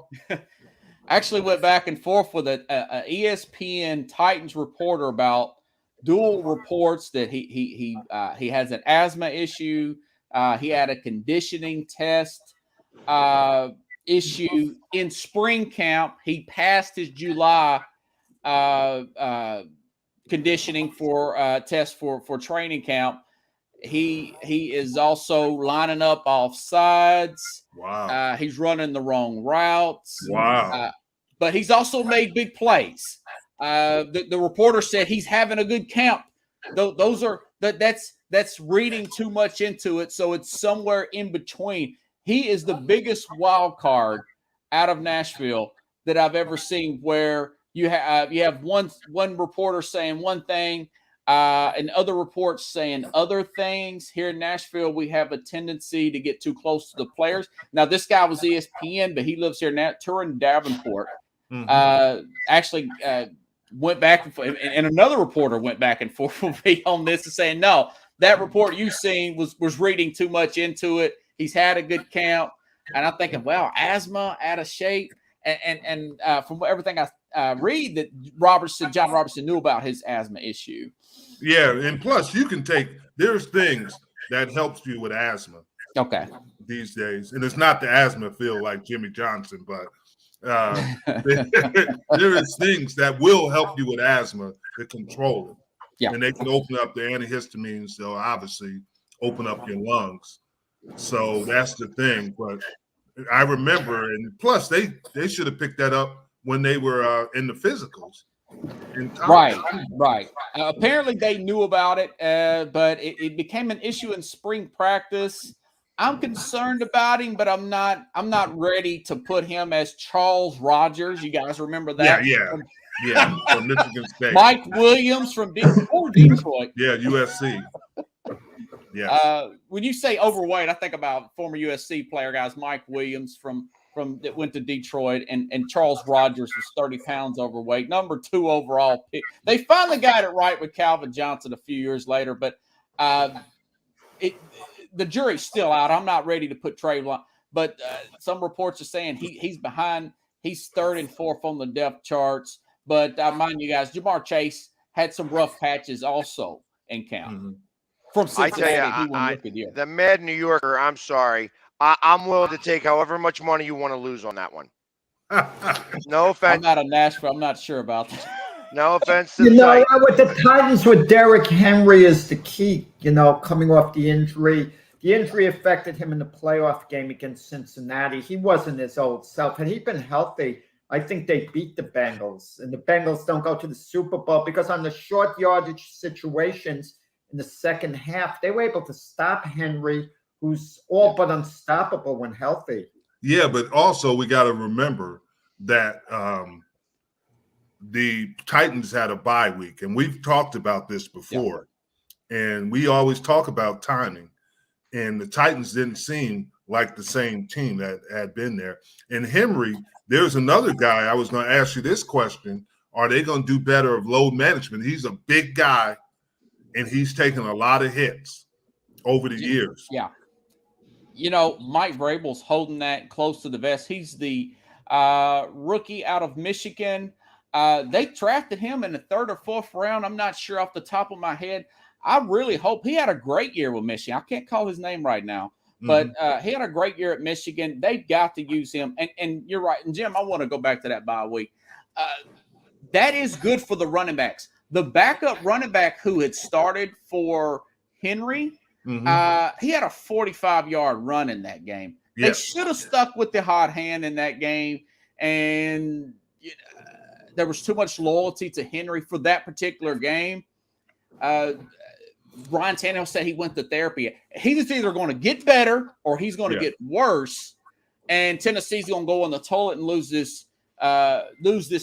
Actually went back and forth with a ESPN Titans reporter about dual reports that he has an asthma issue. He had a conditioning test issue in spring camp. He passed his July conditioning for test for training camp. He is also lining up off sides. Wow. He's running the wrong routes. Wow. But he's also made big plays. The reporter said he's having a good camp. That's reading too much into it. So it's somewhere in between. He is the biggest wild card out of Nashville that I've ever seen, where you have one reporter saying one thing, and other reports saying other things. Here in Nashville, we have a tendency to get too close to the players. Now, this guy was ESPN, but he lives here now, Turin Davenport. Actually went back and forth, and another reporter went back and forth with me on this and saying, no, that report you've seen was reading too much into it. He's had a good camp. And I'm thinking, well, asthma, out of shape. And from everything I read, that John Robertson knew about his asthma issue. Yeah, and plus there's things that helps you with asthma. Okay. These days, and it's not the asthma feel like Jimmy Johnson, but there is things that will help you with asthma to control it. Yeah. And they can open up the antihistamines. They'll obviously open up your lungs. So that's the thing. But I remember, and plus they should have picked that up when they were in the physicals. Right. Apparently they knew about it, but it became an issue in spring practice. I'm concerned about him, but I'm not ready to put him as Charles Rogers. You guys remember that? Yeah. From Michigan State. Mike Williams from Detroit. Yeah, USC. Yeah. When you say overweight, I think about former USC player guys, Mike Williams from that went to Detroit, and Charles Rogers was 30 pounds overweight, number 2 overall pick. They finally got it right with Calvin Johnson a few years later, but the jury's still out. I'm not ready to put Trayvon, but some reports are saying he's behind. He's 3rd and 4th on the depth charts. But mind you guys, Jamar Chase had some rough patches also in camp. Mm-hmm. From Cincinnati, I tell you, the Mad New Yorker, I'm sorry. I'm willing to take however much money you want to lose on that one. No offense. I'm not a Nashville. I'm not sure about that. No offense to You the know, site. with the Titans, with Derrick Henry is the key, coming off the injury. The injury affected him in the playoff game against Cincinnati. He wasn't his old self. Had he been healthy, I think they beat the Bengals. And the Bengals don't go to the Super Bowl because on the short yardage situations in the second half, they were able to stop Henry, who's all but unstoppable when healthy. Yeah, but also we got to remember that the Titans had a bye week, and we've talked about this before. Yeah. And we always talk about timing. And the Titans didn't seem like the same team that had been there. And Henry, there's another guy I was going to ask you this question. Are they going to do better of load management? He's a big guy, and he's taken a lot of hits over the years. Yeah. Mike Vrabel's holding that close to the vest. He's the rookie out of Michigan. They drafted him in the 3rd or 4th round. I'm not sure off the top of my head. I really hope he had a great year with Michigan. I can't call his name right now, but he had a great year at Michigan. They've got to use him. And you're right. And Jim, I want to go back to that bye week. That is good for the running backs. The backup running back who had started for Henry, he had a 45-yard run in that game. They should have stuck with the hot hand in that game. And there was too much loyalty to Henry for that particular game. Ryan Tannehill said he went to therapy. He's either going to get better or he's going to get worse. And Tennessee's going to go on the toilet and lose this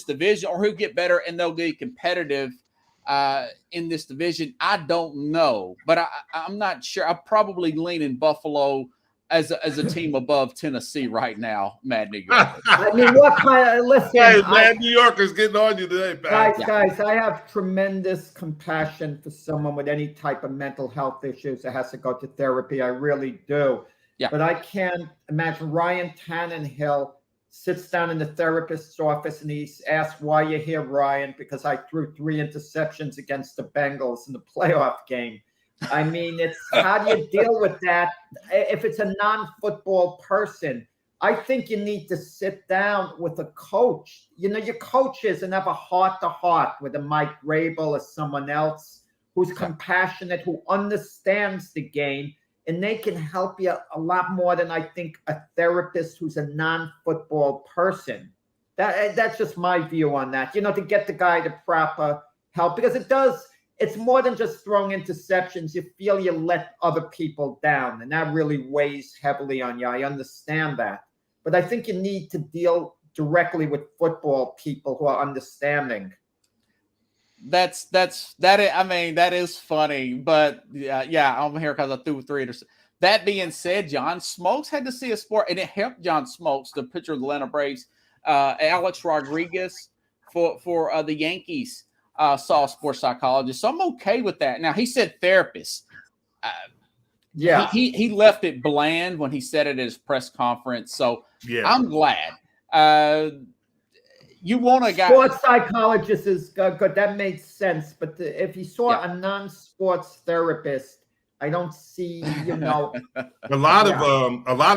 division, or he'll get better and they'll be competitive in this division. I don't know, but I'm not sure. I'm probably leaning Buffalo as a team above Tennessee right now, Mad New York. I mean, what kind of – listen. Hey, Mad New Yorker's getting on you today, Pat. Guys, I have tremendous compassion for someone with any type of mental health issues that has to go to therapy. I really do. Yeah. But I can't imagine Ryan Tannenhill sits down in the therapist's office and he's asked, why you're here, Ryan? Because I threw 3 interceptions against the Bengals in the playoff game. I mean, it's how do you deal with that if it's a non-football person? I think you need to sit down with a coach. You know, your coaches and have a heart-to-heart with a Mike Rabel or someone else who's compassionate, who understands the game, and they can help you a lot more than I think a therapist who's a non-football person. That's just my view on that. You know, to get the guy the proper help, because it's more than just throwing interceptions. You feel you let other people down, and that really weighs heavily on you. I understand that. But I think you need to deal directly with football people who are understanding. That is funny, but yeah, I'm here because I threw 3 interceptions. That being said, John Smokes had to see a sport, and it helped John Smokes, the pitcher of the Atlanta Braves. Alex Rodriguez for the Yankees saw a sports psychologist, so I'm okay with that. Now he said therapist. Yeah, he left it bland when he said it at his press conference. So Yeah. I'm glad. You want a guy. sports psychologist is good. That makes sense. But if you saw Yeah. a non-sports therapist, I don't see, you know. A lot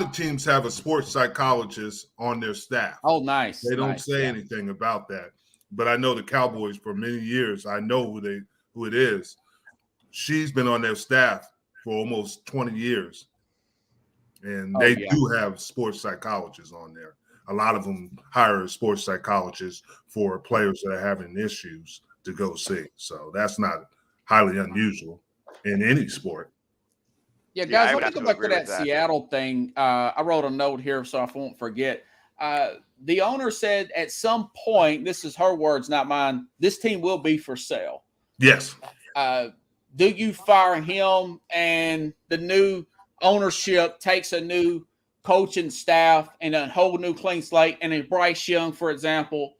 of teams have a sports psychologist on their staff. Oh, nice. They don't nice, say yeah. anything about that. But I know the Cowboys for many years. I know who it is. She's been on their staff for almost 20 years. And they do have sports psychologists on there. A lot of them hire a sports psychologist for players that are having issues to go see. So that's not highly unusual in any sport. Yeah, Yeah, guys, I would let me have go to back to agree that with that. Seattle thing. I wrote a note here so I won't forget. The owner said at some point, this is her words, not mine, this team will be for sale. Yes. Do you fire him and the new ownership takes a new coaching staff and a whole new clean slate, and then Bryce Young, for example,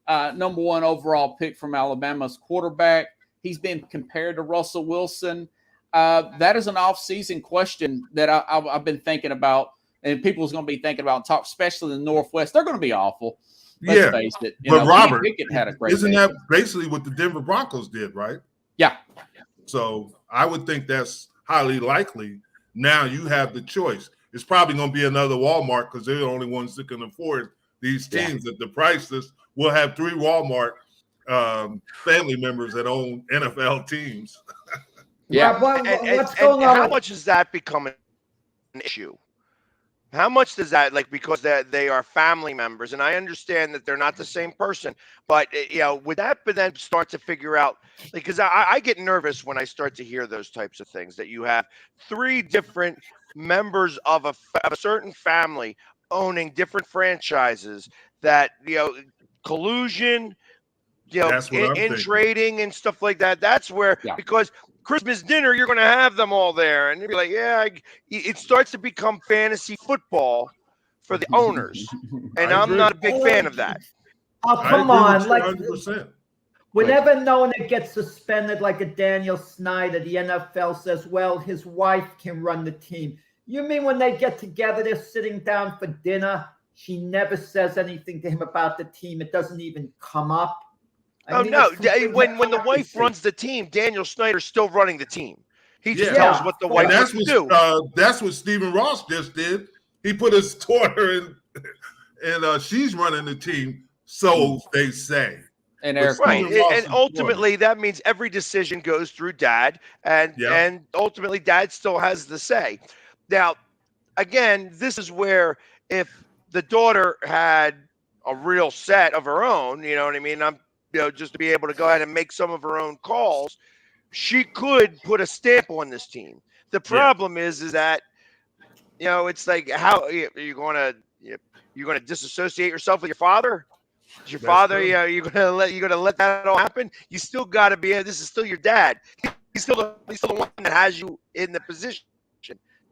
number 1 overall pick from Alabama's quarterback. He's been compared to Russell Wilson. That is an offseason question that I've been thinking about, and people's going to be thinking about, top, especially in the Northwest. They're going to be awful. Let's face it. But Robert, Pickett had a great isn't day. that basically what the Denver Broncos did, right? Yeah. So I would think that's highly likely. Now you have the choice. It's probably going to be another Walmart because they're the only ones that can afford these teams at the prices. We'll have 3 Walmart family members that own NFL teams. Yeah. What's going on? How much has that become an issue? How much does that, like, because they are family members, and I understand that they're not the same person, but would that then start to figure out, because I get nervous when I start to hear those types of things, that you have 3 different members of a certain family owning different franchises, that collusion, That's what I'm in thinking. trading and stuff like that. That's where, because Christmas dinner, you're going to have them all there, and you'll be like, it starts to become fantasy football for the owners, and I'm not a big fan of that. Oh, come on. Like, 100%. whenever no one gets suspended, like a Daniel Snyder, the NFL says, well, his wife can run the team. You mean when they get together, they're sitting down for dinner, she never says anything to him about the team. It doesn't even come up. I mean, no. it's When the wife runs the team, Daniel Snyder's still running the team. He just Yeah. tells what the wife has to do. That's what Stephen Ross just did. He put his daughter in, and she's running the team, so they say. And Eric, Right, Ross and is ultimately that means every decision goes through Dad, and ultimately Dad still has the say. Now, again, this is where if the daughter had a real set of her own, you know what I mean? Just to be able to go ahead and make some of her own calls, she could put a stamp on this team. The problem is that, it's like, how are you going to disassociate yourself with your father? Is your father, you're gonna let that all happen? You still got to be. This is still your dad. He's still the one that has you in the position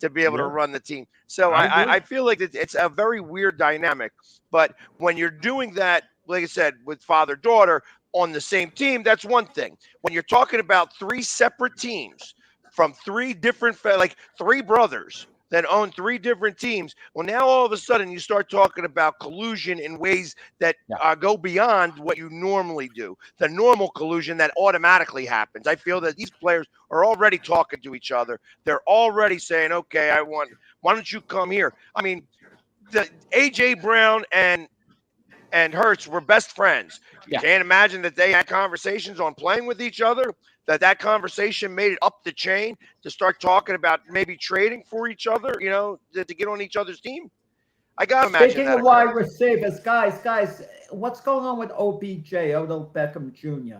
to be able to run the team. So I feel like it's a very weird dynamic. But when you're doing that, like I said, with father-daughter on the same team, that's one thing. When you're talking about 3 separate teams from 3 different, like 3 brothers that own 3 different teams. Well, now all of a sudden you start talking about collusion in ways that go beyond what you normally do. The normal collusion that automatically happens. I feel that these players are already talking to each other. They're already saying, okay, why don't you come here? I mean, the A.J. Brown and Hurts were best friends. You can't imagine that they had conversations on playing with each other, that conversation made it up the chain to start talking about maybe trading for each other, to get on each other's team. I got to imagine Speaking that of wide receivers, guys, what's going on with OBJ, Odell Beckham Jr.?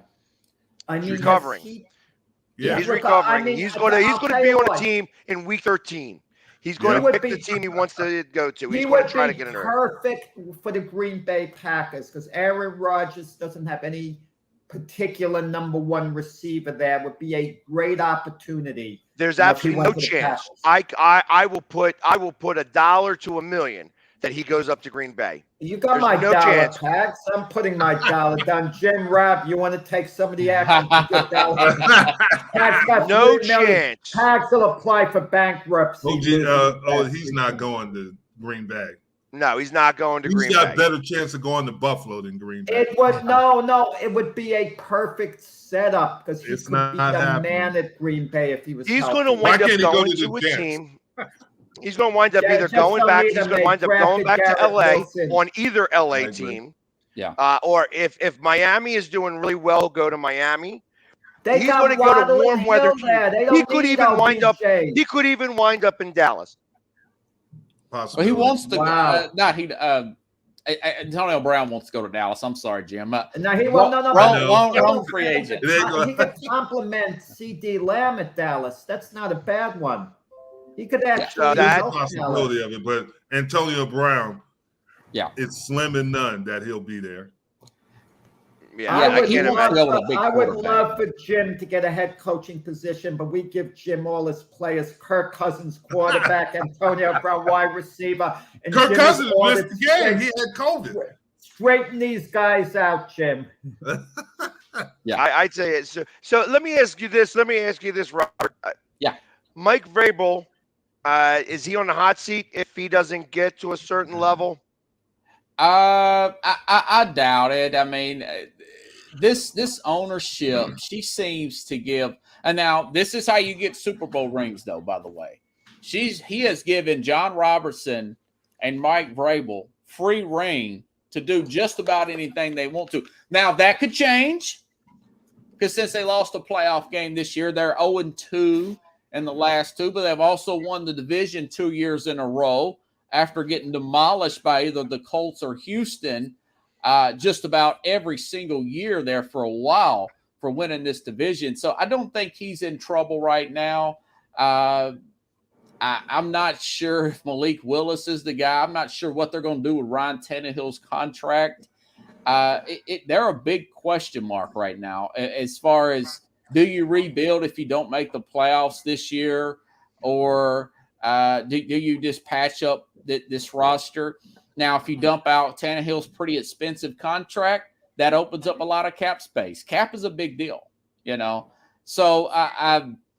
I mean, recovering. He's recovering. I mean, he's going to be on a team in week 13. He's going to pick the team he wants to go to. He's going to try to get in there. Perfect for the Green Bay Packers because Aaron Rodgers doesn't have any particular number 1 receiver there. Would be a great opportunity. There's absolutely no chance. I will put $1 to $1 million that he goes up to Green Bay. You got my dollar, Pags. I'm putting my dollar down. Jim Rabb, you want to take some of the action to get that? No chance. Pags will apply for bankruptcy. He's not going to Green Bay. No, he's not going to Green Bay. He's got a better chance of going to Buffalo than Green Bay. It would be a perfect setup because he could be the man at Green Bay if he was. He's going to wind up going to a team. He's going to wind up either going back. He's going to wind up going back to LA on either LA team. Yeah. Or if Miami is doing really well, he'll go to Miami. He's going to go to warm weather. He could even wind up. He could even wind up in Dallas. Well, he wants to. Antonio Brown wants to go to Dallas. I'm sorry, Jim. No, he won't. Wrong free agent. He could compliment C.D. Lamb at Dallas. That's not a bad one. He could actually. That's a possibility of it, but Antonio Brown, it's slim and none that he'll be there. I would love for Jim to get a head coaching position, but we give Jim all his players: Kirk Cousins, quarterback, Antonio Brown, wide receiver, and Kirk Cousins missed the game. He had COVID. Straighten these guys out, Jim. I'd say it. So let me ask you this. Robert. Mike Vrabel, is he on the hot seat if he doesn't get to a certain level? I doubt it. I mean, this ownership, she seems to give. And now this is how you get Super Bowl rings, though. By the way, he has given John Robertson and Mike Vrabel free reign to do just about anything they want to. Now that could change because since they lost a playoff game this year, they're 0-2 in the last 2, but they've also won the division 2 years in a row after getting demolished by either the Colts or Houston just about every single year there for a while for winning this division. So I don't think he's in trouble right now. I'm not sure if Malik Willis is the guy. I'm not sure what they're going to do with Ryan Tannehill's contract. They're a big question mark right now as far as do you rebuild if you don't make the playoffs this year, or do you just patch up this roster? Now, if you dump out Tannehill's pretty expensive contract, that opens up a lot of cap space. Cap is a big deal, So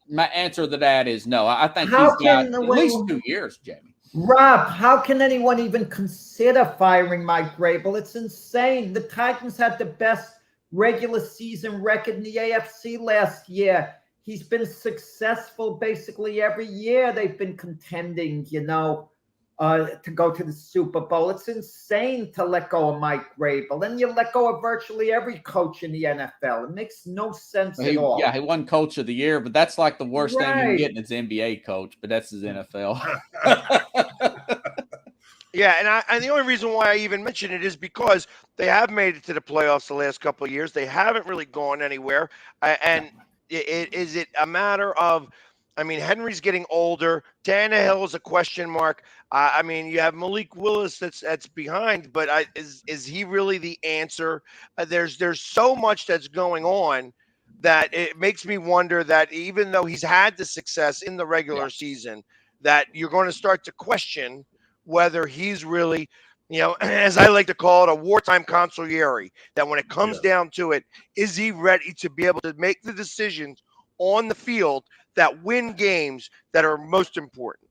my answer to that is no. I think he's got at least 2 years, Jamie. Rob, how can anyone even consider firing Mike Vrabel? It's insane. The Titans had the best regular season record in the AFC last year. He's been successful basically every year. They've been contending, to go to the Super Bowl. It's insane to let go of Mike Vrabel. And you let go of virtually every coach in the NFL. It makes no sense at all. Yeah, he won Coach of the Year, but that's like the worst thing you can get in his NBA coach, but that's his NFL. Yeah, and the only reason why I even mention it is because they have made it to the playoffs the last couple of years. They haven't really gone anywhere. Is it a matter of, Henry's getting older. Tannehill is a question mark. You have Malik Willis that's behind, but is he really the answer? There's so much that's going on that it makes me wonder that even though he's had the success in the regular season, that you're going to start to question whether he's really, as I like to call it, a wartime consigliere, that when it comes down to it, is he ready to be able to make the decisions on the field that win games that are most important?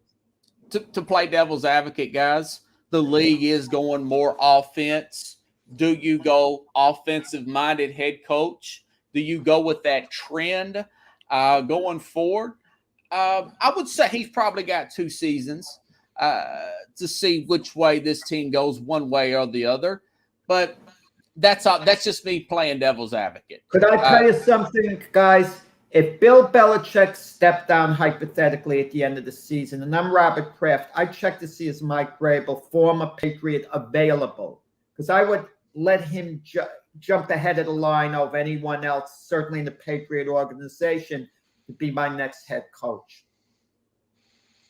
to play devil's advocate, guys, the league is going more offense. Do you go offensive-minded head coach? Do you go with that trend going forward? I would say he's probably got 2 seasons to see which way this team goes, one way or the other. But that's just me playing devil's advocate. Could I tell you something, guys? If Bill Belichick stepped down hypothetically at the end of the season, and I'm Robert Kraft, I'd check to see is Mike Vrabel, former Patriot, available. Because I would let him jump ahead of the line of anyone else, certainly in the Patriot organization, to be my next head coach.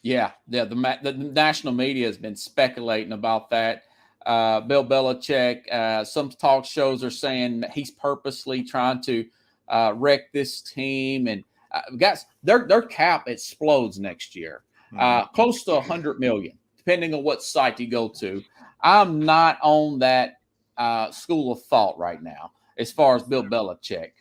Yeah. The national media has been speculating about that. Bill Belichick, some talk shows are saying that he's purposely trying to wreck this team. And guys, their cap explodes next year, close to $100 million, depending on what site you go to. I'm not on that school of thought right now as far as Bill Belichick.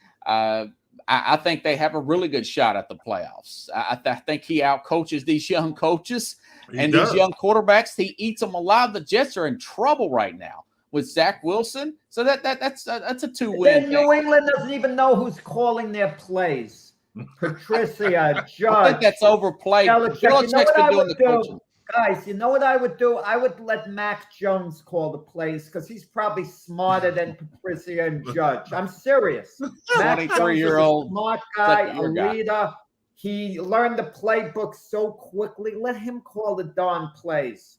I think they have a really good shot at the playoffs. I think he outcoaches these young coaches these young quarterbacks. He eats them alive. The Jets are in trouble right now with Zach Wilson. So that's a 2-win. New England doesn't even know who's calling their plays. Patricia, Judge. I think that's overplayed. Belichick's been doing the coaching. Guys, you know what I would do? I would let Mac Jones call the plays because he's probably smarter than Patricia and Judge. I'm serious. 23-year-old smart guy, a leader. He learned the playbook so quickly. Let him call the darn plays.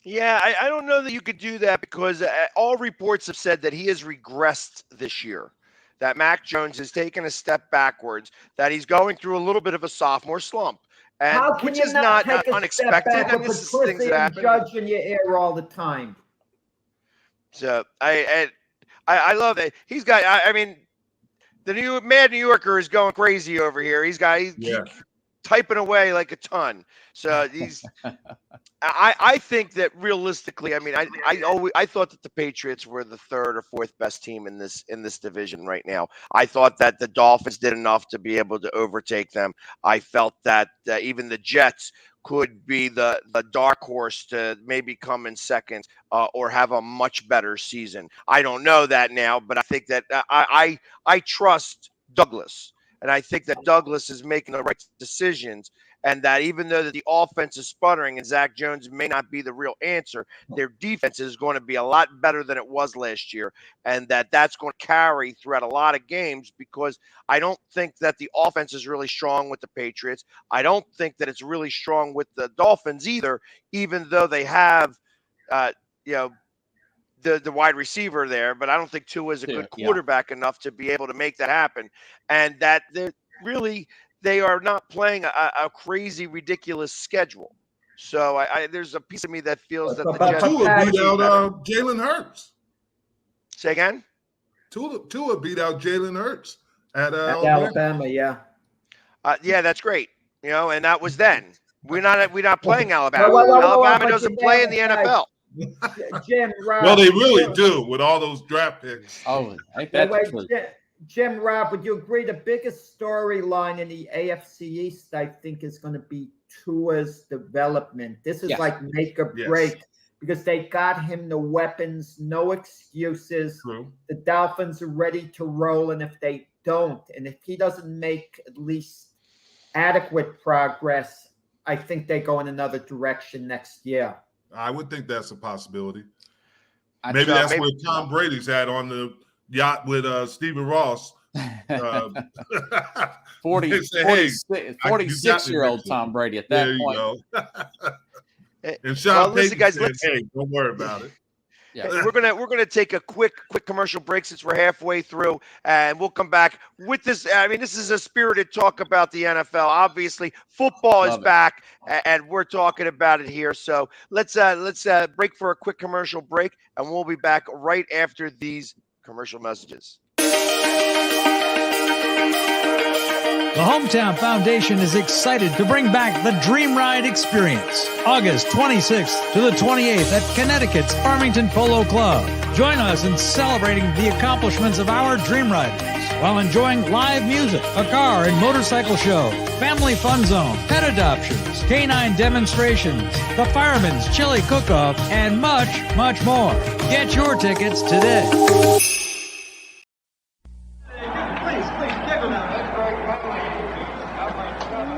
Yeah, I don't know that you could do that because all reports have said that he has regressed this year, that Mac Jones has taken a step backwards, that he's going through a little bit of a sophomore slump. And, how can which you is not not take unexpected. A step back and this is things that happen. Judge in your ear all the time. So I love that he's got. I mean, the Mad New Yorker is going crazy over here. He's typing away like a ton. So he's. I think that realistically, I mean, I thought that the Patriots were the 3rd or 4th best team in this division right now. I thought that the Dolphins did enough to be able to overtake them. I felt that even the Jets could be the dark horse to maybe come in second or have a much better season. I don't know that now, but I think that I trust Douglas, and I think that Douglas is making the right decisions. And that even though that the offense is sputtering and Zach Jones may not be the real answer, their defense is going to be a lot better than it was last year. And that's going to carry throughout a lot of games because I don't think that the offense is really strong with the Patriots. I don't think that it's really strong with the Dolphins either, even though they have, the wide receiver there. But I don't think Tua is a good quarterback enough to be able to make that happen. And that they are not playing a crazy, ridiculous schedule. So there's a piece of me that feels that the Jets Tua beat out Jalen Hurts. Say again? Tua beat out Jalen Hurts at Alabama. Yeah. Yeah, that's great. And that was then. We're not playing Alabama. Whoa, Alabama doesn't play in the NFL. Jim, well, they really do with all those draft picks. Oh, ain't that the truth? Jim, Rob, would you agree the biggest storyline in the AFC East, I think, is going to be Tua's development? This is like make or break because they got him the weapons, no excuses. True. The Dolphins are ready to roll, and if they don't, and if he doesn't make at least adequate progress, I think they go in another direction next year. I would think that's a possibility. Maybe that's where Tom Brady's at on the yacht with Stephen Ross. 46-year-old Tom Brady at that point. Go. And Sean Payton guys, said, hey, don't worry about it. Yeah, we're gonna take a quick commercial break since we're halfway through, and we'll come back with this. I mean, this is a spirited talk about the NFL. Obviously, football is back, and we're talking about it here. So let's break for a quick commercial break, and we'll be back right after these commercial messages. The Hometown Foundation is excited to bring back the Dream Ride Experience, August 26th to the 28th at Connecticut's Farmington Polo Club. Join us in celebrating the accomplishments of our Dream Riders. while enjoying live music, a car and motorcycle show, family fun zone, pet adoptions, canine demonstrations, the Fireman's Chili Cook-Off, and much, much more. Get your tickets today.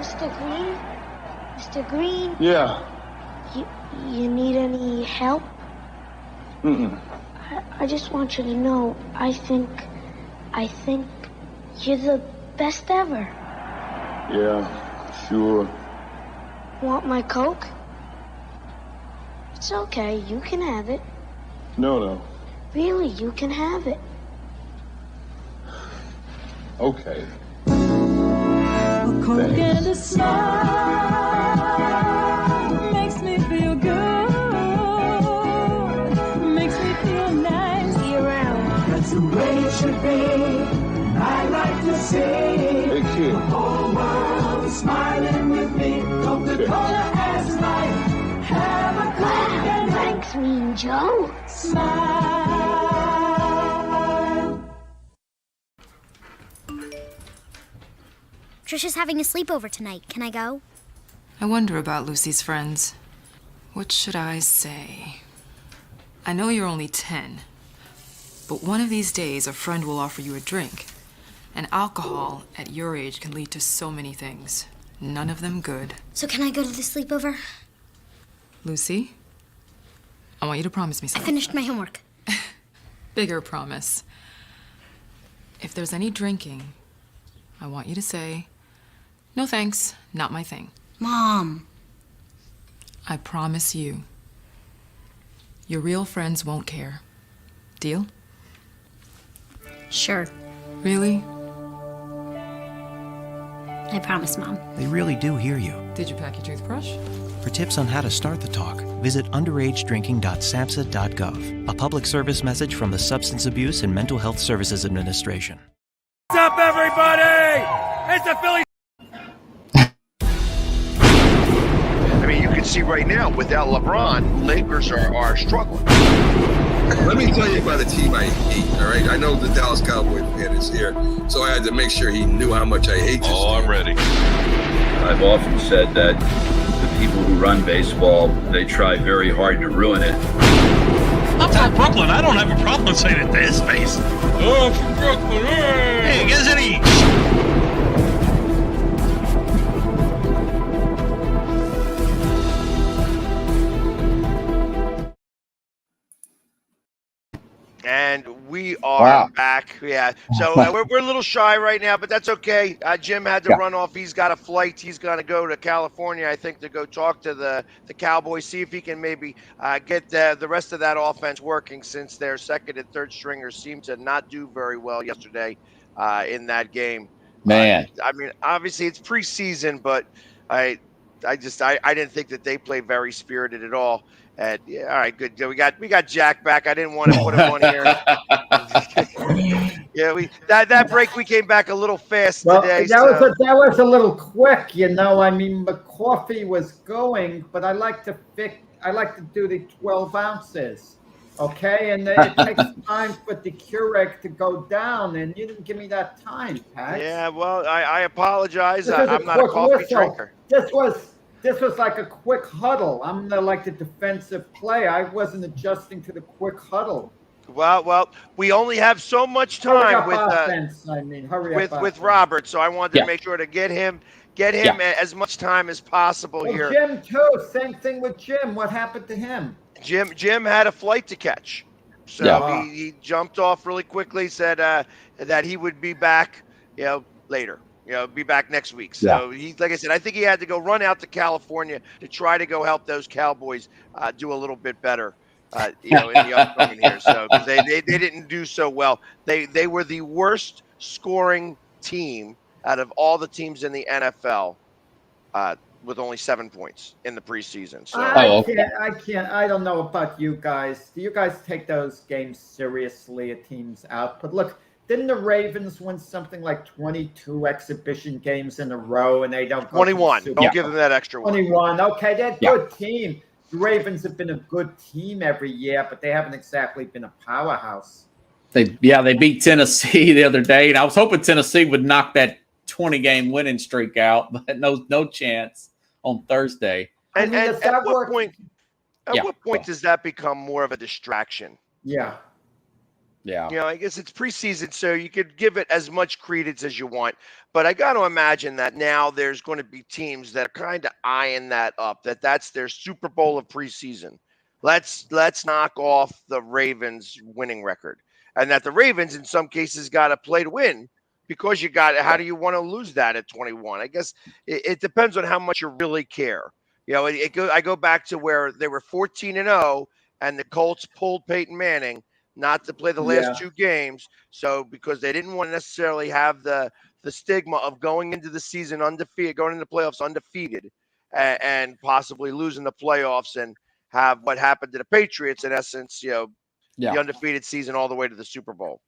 Mr. Green? Mr. Green? Yeah. You need any help? Mm-mm. I just want you to know, I think you're the best ever. Yeah, sure. Want my Coke? It's okay, you can have it. No. Really, you can have it. Okay. A Coke Thanks. and a smile makes me feel good. Makes me feel nice. See you around. That's the way it should be. I like to see Hey, kid. the whole world is smiling with me. Coca-Cola has life. Have a Coke Wow, and a thanks, Mean Joe. smile. Trisha's having a sleepover tonight. Can I go? I wonder about Lucy's friends. What should I say? I know you're only 10, but one of these days a friend will offer you a drink. And alcohol at your age can lead to so many things. None of them good. So can I go to the sleepover? Lucy, I want you to promise me I something. finished my homework. Bigger promise. If there's any drinking, I want you to say, "No thanks, not my thing." Mom. I promise you. Your real friends won't care. Deal? Sure. Really? I promise, Mom. They really do hear you. Did you pack your toothbrush? For tips on how to start the talk, visit underagedrinking.samhsa.gov. A public service message from the Substance Abuse and Mental Health Services Administration. What's up, everybody? It's the Philly. I mean, you can see right now, without LeBron, Lakers are struggling. Let me tell you about a team I hate, all right? I know the Dallas Cowboy fan is here, so I had to make sure he knew how much I hate this team. I'm ready. I've often said that the people who run baseball, they try very hard to ruin it. I'm from Brooklyn. I don't have a problem saying it to his face. Oh, I'm from Brooklyn. Hey, get any. And we are back. Yeah. So we're a little shy right now, but that's okay. Jim had to run off. He's got a flight. He's going to go to California, I think, to go talk to the Cowboys, see if he can maybe get the rest of that offense working, since their second and third stringers seemed to not do very well yesterday in that game. Man. I mean, obviously it's preseason, but I didn't think that they played very spirited at all. And yeah, all right, good. We got Jack back. I didn't want to put him on here. Yeah, that break we came back a little fast today. That was a little quick, you know. I mean, McCoffey was going, but I like to do the 12 ounces. Okay, and it takes time for the Keurig to go down, and you didn't give me that time, Pat. Yeah, well, I apologize. I'm not a coffee drinker. This was like a quick huddle. I'm like the defensive play. I wasn't adjusting to the quick huddle. Well, we only have so much time with Robert, so I wanted to make sure to get him as much time as possible here. Jim too. Same thing with Jim. What happened to him? Jim had a flight to catch, so he jumped off really quickly. Said that he would be back, later. Be back next week. So he, like I said, I think he had to go run out to California to try to go help those Cowboys do a little bit better, in the upcoming years. So because they didn't do so well. They were the worst scoring team out of all the teams in the NFL, with only 7 points in the preseason. So I can't. I don't know about you guys. Do you guys take those games seriously? A team's output. Look. Didn't the Ravens win something like 22 exhibition games in a row, and they don't go 21. Don't give them that extra one. 21. Okay, they're a good team. The Ravens have been a good team every year, but they haven't exactly been a powerhouse. They beat Tennessee the other day, and I was hoping Tennessee would knock that 20-game winning streak out, but no chance on Thursday. And at what point What does that become more of a distraction? Yeah. Yeah. I guess it's preseason, so you could give it as much credence as you want. But I got to imagine that now there's going to be teams that are kind of eyeing that up, that's their Super Bowl of preseason. Let's knock off the Ravens winning record. And that the Ravens, in some cases, got to play to win because how do you want to lose that at 21? I guess it depends on how much you really care. I go back to where they were 14-0 and the Colts pulled Peyton Manning not to play the last 2 games. So because they didn't want to necessarily have the stigma of going into the season undefeated, going into the playoffs undefeated, and possibly losing the playoffs and have what happened to the Patriots, in essence, the undefeated season all the way to the Super Bowl.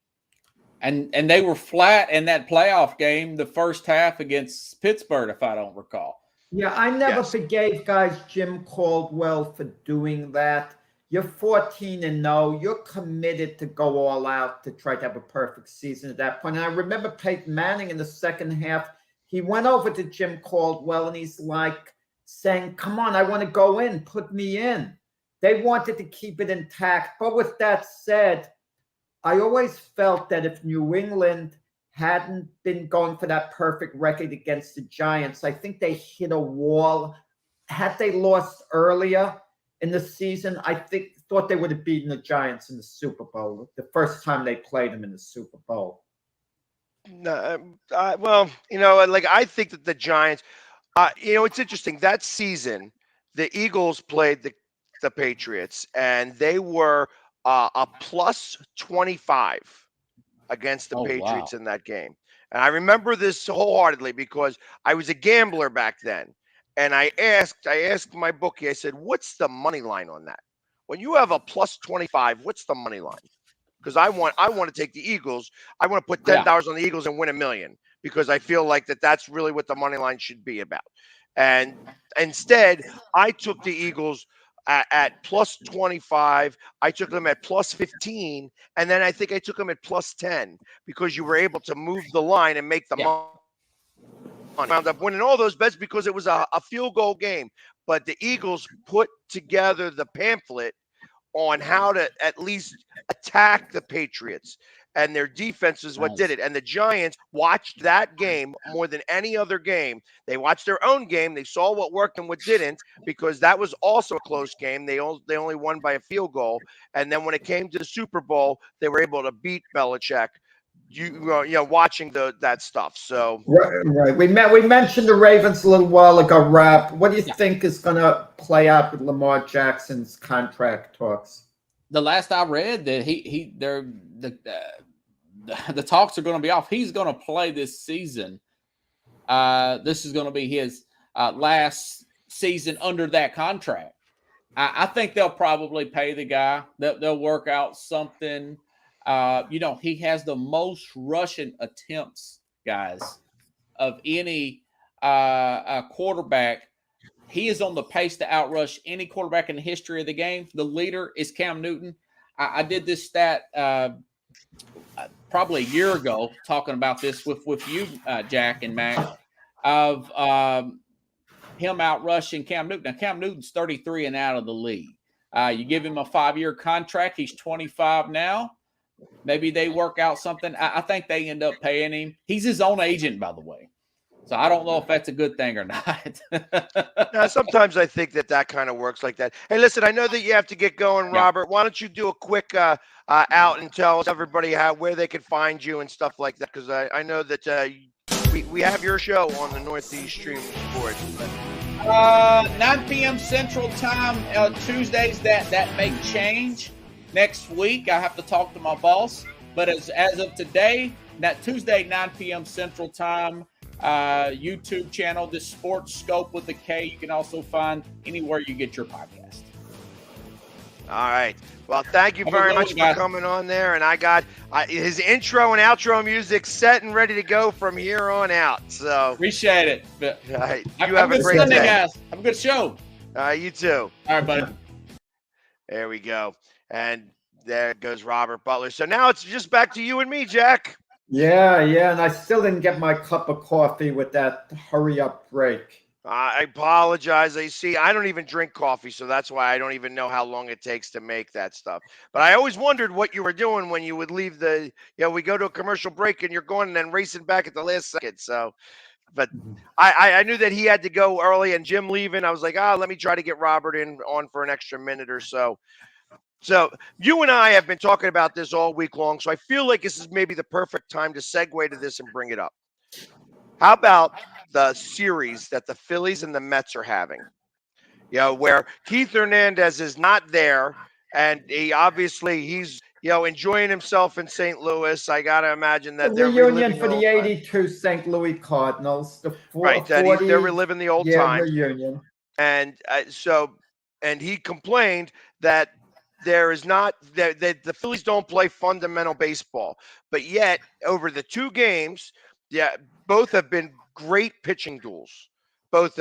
And they were flat in that playoff game, the first half against Pittsburgh, if I don't recall. Yeah, I never forgave guys Jim Caldwell for doing that. You're 14-0. You're committed to go all out to try to have a perfect season at that point. And I remember Peyton Manning in the second half, he went over to Jim Caldwell and he's like saying, come on, I want to go in, put me in. They wanted to keep it intact. But with that said, I always felt that if New England hadn't been going for that perfect record against the Giants, I think they hit a wall. Had they lost earlier in the season, I thought they would have beaten the Giants in the Super Bowl, the first time they played them in the Super Bowl. No, I think that the Giants, it's interesting. That season, the Eagles played the Patriots, and they were a plus 25 against the Patriots in that game. And I remember this wholeheartedly because I was a gambler back then. And I asked my bookie, I said, what's the money line on that? When you have a plus 25, what's the money line? Because I want to take the Eagles. I want to put $10 on the Eagles and win $1 million because I feel like that's really what the money line should be about. And instead, I took the Eagles at plus 25. I took them at plus 15. And then I think I took them at plus 10 because you were able to move the line and make the money. Wound up winning all those bets because it was a field goal game. But the Eagles put together the pamphlet on how to at least attack the Patriots. And their defense is what did it. And the Giants watched that game more than any other game. They watched their own game. They saw what worked and what didn't because that was also a close game. They only won by a field goal. And then when it came to the Super Bowl, they were able to beat Belichick. Watching that stuff. So right. We mentioned the Ravens a little while ago. Rob, what do you think is going to play out with Lamar Jackson's contract talks? The last I read that the talks are going to be off. He's going to play this season. This is going to be his last season under that contract. I think they'll probably pay the guy. They'll work out something. He has the most rushing attempts, guys, of any quarterback. He is on the pace to outrush any quarterback in the history of the game. The leader is Cam Newton. I did this stat probably a year ago, talking about this with you, Jack and Mac, of him outrushing Cam Newton. Now, Cam Newton's 33 and out of the league. You give him a 5-year contract. He's 25 now. Maybe they work out something. I think they end up paying him. He's his own agent, by the way. So I don't know if that's a good thing or not. Now, sometimes I think that kind of works like that. Hey, listen, I know that you have to get going, Robert. Why don't you do a quick out and tell everybody where they can find you and stuff like that? Because I know that we have your show on the Northeast Stream Sports. 9 p.m. Central Time, Tuesdays. That may change. Next week, I have to talk to my boss. But as of today, that Tuesday, 9 p.m. Central Time, YouTube channel, the Sports Scope with a K. You can also find anywhere you get your podcast. All right. Well, thank you very much for coming on there. And I got his intro and outro music set and ready to go from here on out. So appreciate it. All right. You have a great day. Guys. Have a good show. You too. All right, buddy. There we go. And there goes Robert Butler. So now it's just back to you and me, Jack. Yeah, and I still didn't get my cup of coffee with that hurry up break. I apologize. I don't even drink coffee, so that's why I don't even know how long it takes to make that stuff. But I always wondered what you were doing when you would leave we go to a commercial break and you're going and then racing back at the last second. So, but I knew that he had to go early and Jim leaving. I was like, let me try to get Robert on for an extra minute or so. So you and I have been talking about this all week long. So I feel like this is maybe the perfect time to segue to this and bring it up. How about the series that the Phillies and the Mets are having? Where Keith Hernandez is not there, and he's enjoying himself in St. Louis. I gotta imagine that the reunion for the '82 St. Louis Cardinals. They're reliving the old time reunion, and and he complained that there is not that the Phillies don't play fundamental baseball, but yet over the two games, both have been great pitching duels. Both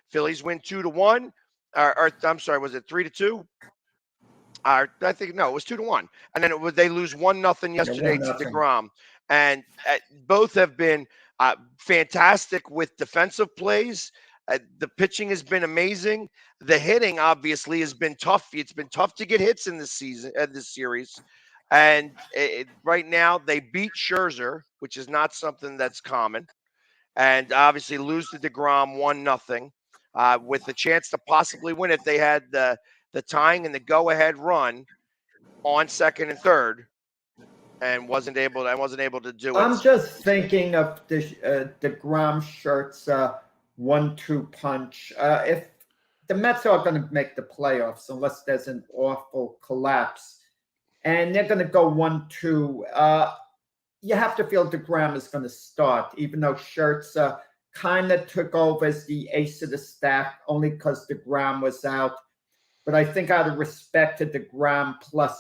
Phillies win 2-1, or I'm sorry, was it 3-2? I think no, it was 2-1, and then they lose 1-0 yesterday to DeGrom, and both have been fantastic with defensive plays. The pitching has been amazing. The hitting obviously has been tough. It's been tough to get hits in this series. And right now they beat Scherzer, which is not something that's common. And obviously lose to DeGrom 1-0 with the chance to possibly win if they had the tying and the go-ahead run on second and third, and wasn't able to do it. I'm just thinking of the DeGrom shirts 1-2 punch. If the Mets are going to make the playoffs unless there's an awful collapse, and they're going to go 1-2, you have to feel DeGrom is going to start, even though Scherzer kind of took over as the ace of the staff only because DeGrom was out. But I think out of respect to DeGrom, plus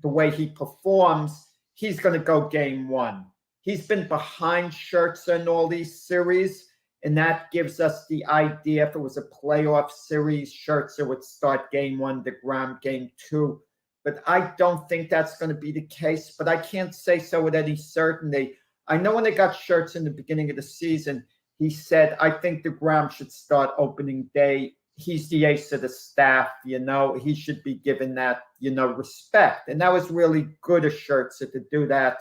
the way he performs, he's going to go game one. He's been behind Scherzer in all these series, and that gives us the idea if it was a playoff series, Scherzer would start game one, DeGrom game two. But I don't think that's going to be the case. But I can't say so with any certainty. I know when they got Scherzer in the beginning of the season, he said, I think DeGrom should start opening day. He's the ace of the staff, he should be given that, respect. And that was really good of Scherzer to do that.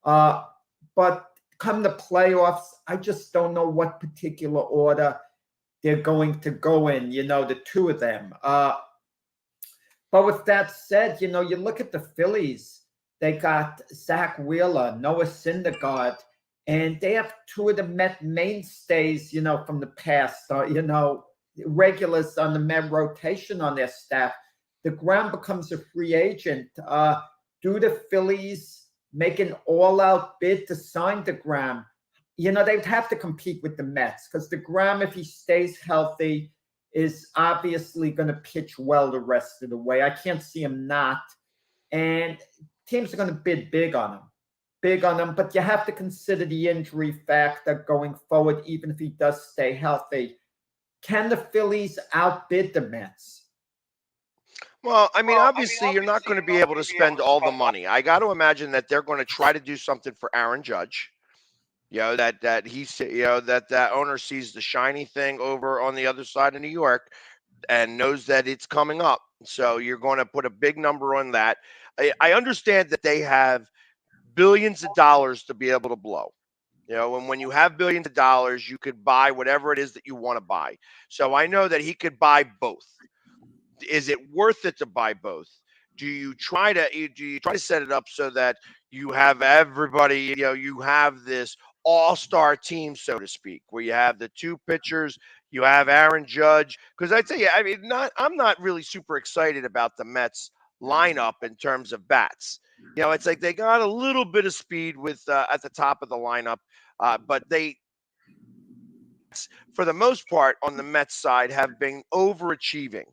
But come the playoffs, I just don't know what particular order they're going to go in, the two of them. But with that said, you look at the Phillies, they got Zach Wheeler, Noah Syndergaard, and they have two of the Met mainstays, from the past, regulars on the Met rotation on their staff. DeGrom becomes a free agent. Do the Phillies make an all-out bid to sign DeGrom? They'd have to compete with the Mets because DeGrom, if he stays healthy, is obviously going to pitch well the rest of the way. I can't see him not. And teams are going to bid big on him. But you have to consider the injury factor going forward, even if he does stay healthy. Can the Phillies outbid the Mets? Well, obviously you're not going to be able to spend all the money. I got to imagine that they're going to try to do something for Aaron Judge. That owner sees the shiny thing over on the other side of New York and knows that it's coming up. So you're going to put a big number on that. I understand that they have billions of dollars to be able to blow. And when you have billions of dollars, you could buy whatever it is that you want to buy. So I know that he could buy both. Is it worth it to buy both? Do you try to set it up so that you have everybody, you have this all-star team, so to speak, where you have the two pitchers, you have Aaron Judge? Because I tell you, I'm not really super excited about the Mets lineup in terms of bats. It's like they got a little bit of speed with at the top of the lineup, but they, for the most part, on the Mets side, have been overachieving.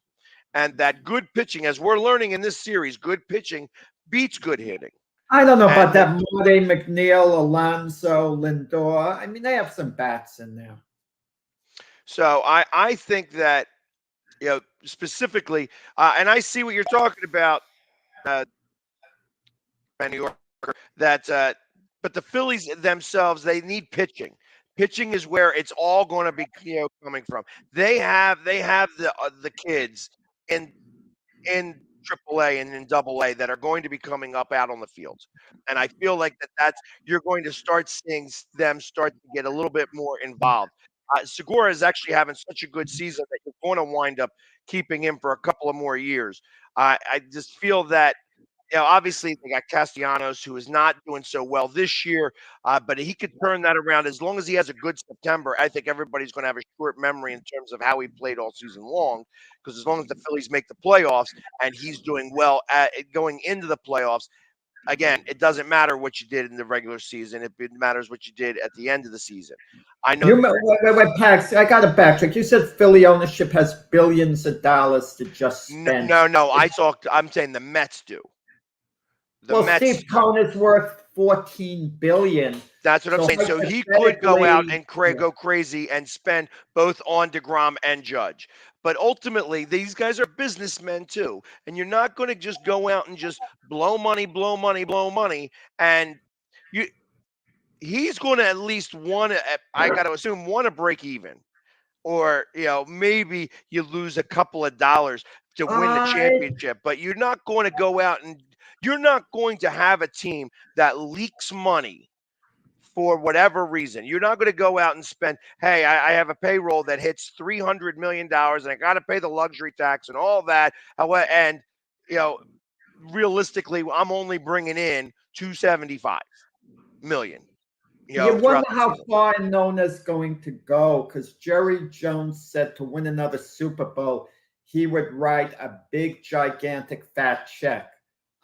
And that good pitching, as we're learning in this series, good pitching beats good hitting. I don't know about that. Marty, McNeil, Alonso, Lindor. They have some bats in there. So I think that, specifically, and I see what you're talking about, New York. But the Phillies themselves, they need pitching. Pitching is where it's all going to be, coming from. They have the kids in AAA and in AA that are going to be coming up out on the fields, and I feel like that's you're going to start seeing them start to get a little bit more involved. Segura is actually having such a good season that you're going to wind up keeping him for a couple of more years. I just feel that, obviously they got Castellanos, who is not doing so well this year, but he could turn that around as long as he has a good September. I think everybody's going to have a short memory in terms of how he played all season long, because as long as the Phillies make the playoffs and he's doing well at going into the playoffs, again, it doesn't matter what you did in the regular season. It matters what you did at the end of the season. I know. Wait, Pax, I got to backtrack. You said Philly ownership has billions of dollars to just spend. No. I'm saying the Mets do. Steve Cohen is worth $14 billion. That's what I'm saying. So he could go out and go crazy and spend both on DeGrom and Judge. But ultimately, these guys are businessmen too, and you're not going to just go out and just blow money. And he's going to at least I got to assume, want to break even, or maybe you lose a couple of dollars to win the championship. But you're not going to go out and you're not going to have a team that leaks money for whatever reason. You're not going to go out and spend, hey, I have a payroll that hits $300 million and I got to pay the luxury tax and all that. And, realistically, I'm only bringing in $275 million. You wonder how far Nona's going to go, because Jerry Jones said to win another Super Bowl, he would write a big, gigantic, fat check.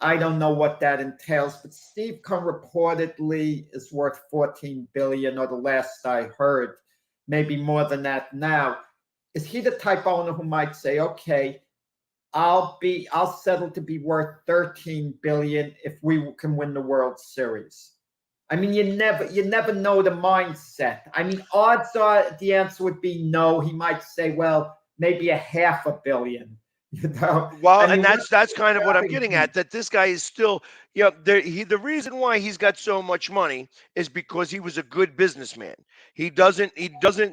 I don't know what that entails, but Steve Cohen reportedly is worth $14 billion, or the last I heard, maybe more than that now. Is he the type owner who might say, okay, I'll settle to be worth $13 billion if we can win the World Series? I mean, you never know the mindset. I mean, odds are the answer would be no. He might say, well, maybe $500 million. Well, and that's kind of what I'm getting at, that this guy is still, the reason why he's got so much money is because he was a good businessman. He doesn't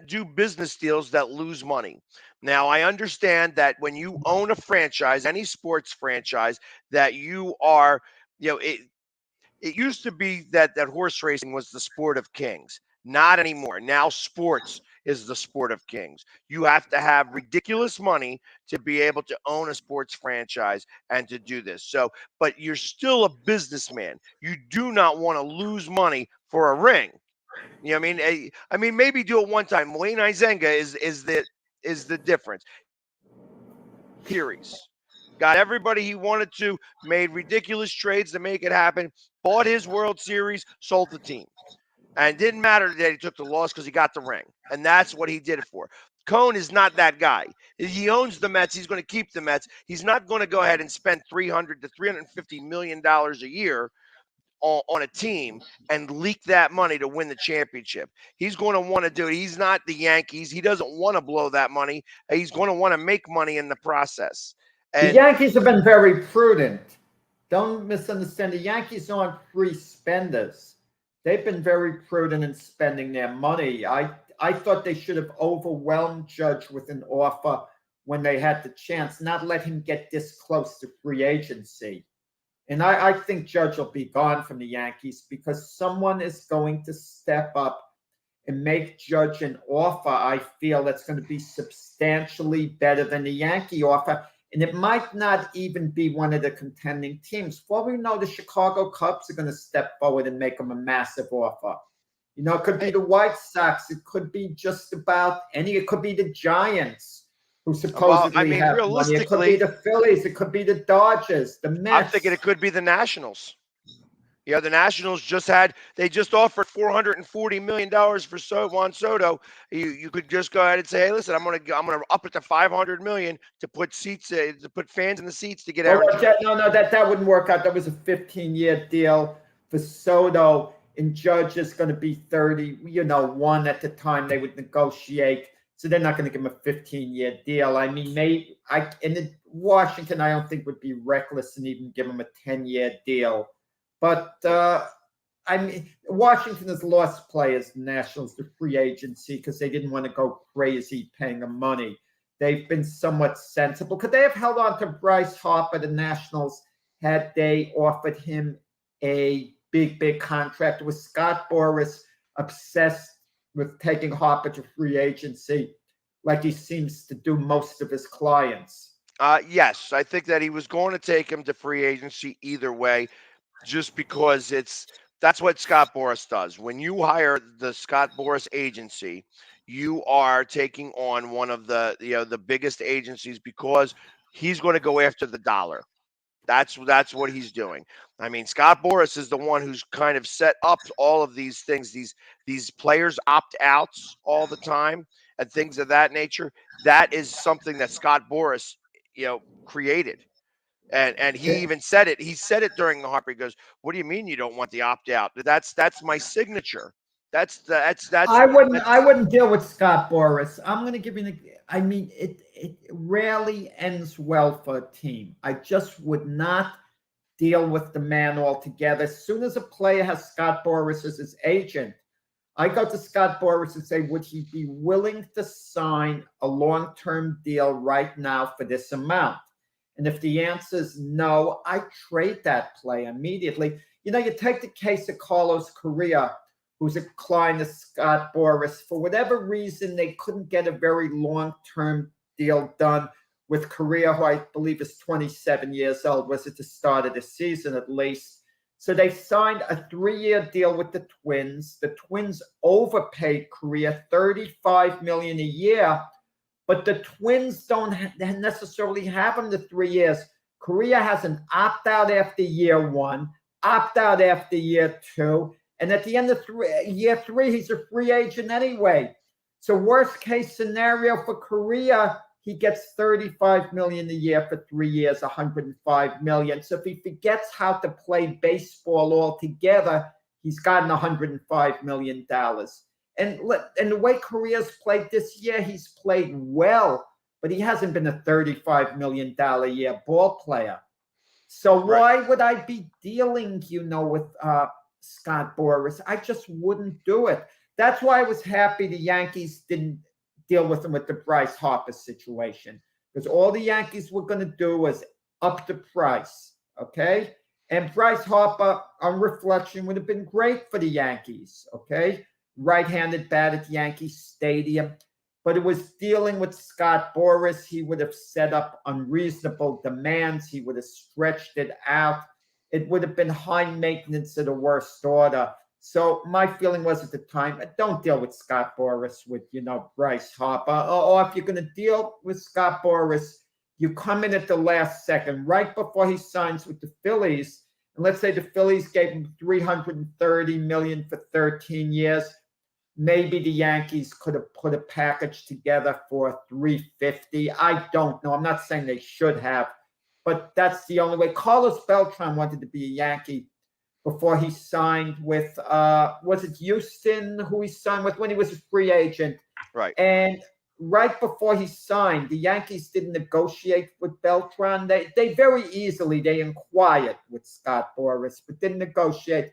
do business deals that lose money. Now, I understand that when you own a franchise, any sports franchise, that you are, it used to be that horse racing was the sport of kings. Not anymore. Now sports is the sport of kings. You have to have ridiculous money to be able to own a sports franchise and to do this. So, but you're still a businessman. You do not want to lose money for a ring. I mean, maybe do it one time. Wayne Izenga is the difference. Series. Got everybody he wanted to, made ridiculous trades to make it happen, bought his World Series, sold the team. And it didn't matter that he took the loss because he got the ring. And that's what he did it for. Cohen is not that guy. He owns the Mets. He's going to keep the Mets. He's not going to go ahead and spend $300 to $350 million a year on a team and leak that money to win the championship. He's going to want to do it. He's not the Yankees. He doesn't want to blow that money. He's going to want to make money in the process. And the Yankees have been very prudent. Don't misunderstand. The Yankees aren't free spenders. They've been very prudent in spending their money. I thought they should have overwhelmed Judge with an offer when they had the chance, not let him get this close to free agency. And I think Judge will be gone from the Yankees because someone is going to step up and make Judge an offer, I feel, that's going to be substantially better than the Yankee offer. And it might not even be one of the contending teams. For all we know, the Chicago Cubs are going to step forward and make them a massive offer. It could be the White Sox. It could be just about any. It could be the Giants, who supposedly have money. It could be the Phillies. It could be the Dodgers, the Mets. I'm thinking it could be the Nationals. The Nationals just offered $440 million for Juan Soto. You could just go ahead and say, hey, listen, I'm gonna up it to $500 million to put seats, to put fans in the seats to get Aaron. That wouldn't work out. That was a 15-year deal for Soto, and Judge is going to be 31 at the time they would negotiate. So they're not going to give him a 15-year deal. I mean, Washington, I don't think would be reckless and even give him a 10-year deal. But I mean, Washington has lost players, the Nationals, to free agency because they didn't want to go crazy paying them money. They've been somewhat sensible. Could they have held on to Bryce Harper, the Nationals, had they offered him a big contract? Was Scott Boras obsessed with taking Harper to free agency like he seems to do most of his clients? Yes, I think that he was going to take him to free agency either way, just because that's what Scott Boras does. When you hire the Scott Boras agency, you are taking on one of the biggest agencies because he's going to go after the dollar. That's what he's doing. I mean, Scott Boras is the one who's kind of set up all of these things, these players opt-outs all the time and things of that nature. That is something that Scott Boras, created. And he even said it. He said it during the Harper. He goes, "What do you mean you don't want the opt-out? That's my signature. That's." I wouldn't deal with Scott Boras. I'm going to give you. I mean, it rarely ends well for a team. I just would not deal with the man altogether. As soon as a player has Scott Boras as his agent, I go to Scott Boras and say, would he be willing to sign a long-term deal right now for this amount? And if the answer is no, I trade that player immediately. You take the case of Carlos Correa, who's a client of Scott Boras. For whatever reason, they couldn't get a very long-term deal done with Correa, who I believe is 27 years old, was at the start of the season at least. So they signed a 3-year deal with the Twins. The Twins overpaid Correa $35 million a year, but the Twins don't necessarily have him the 3 years. Correa has an opt-out after year 1, opt-out after year 2, and at the end of year 3, he's a free agent anyway. So worst case scenario for Correa, he gets $35 million a year for 3 years, $105 million. So if he forgets how to play baseball altogether, he's gotten $105 million. And the way Correa's played this year, he's played well, but he hasn't been a $35 million a year ball player. So why would I be dealing, with Scott Boras? I just wouldn't do it. That's why I was happy the Yankees didn't deal with him with the Bryce Harper situation, because all the Yankees were going to do was up the price, okay? And Bryce Harper, on reflection, would have been great for the Yankees, okay? Right-handed bat at Yankee Stadium. But it was dealing with Scott Boras. He would have set up unreasonable demands. He would have stretched it out. It would have been high maintenance of the worst order. So my feeling was at the time, don't deal with Scott Boras with, Bryce Harper. Or if you're going to deal with Scott Boras, you come in at the last second, right before he signs with the Phillies. And let's say the Phillies gave him $330 million for 13 years. Maybe the Yankees could have put a package together for $350. I don't know. I'm not saying they should have, but that's the only way. Carlos Beltran wanted to be a Yankee before he signed with, was it Houston who he signed with when he was a free agent? Right. And right before he signed, the Yankees didn't negotiate with Beltran. They very easily, they inquired with Scott Boras, but didn't negotiate.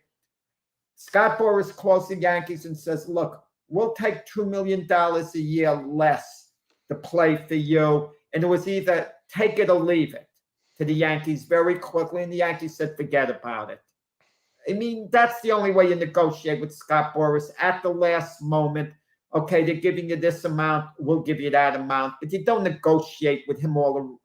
Scott Boras calls the Yankees and says, look, we'll take $2 million a year less to play for you. And it was either take it or leave it to the Yankees very quickly. And the Yankees said, forget about it. I mean, that's the only way you negotiate with Scott Boras at the last moment. Okay, they're giving you this amount, we'll give you that amount. But you don't negotiate with him all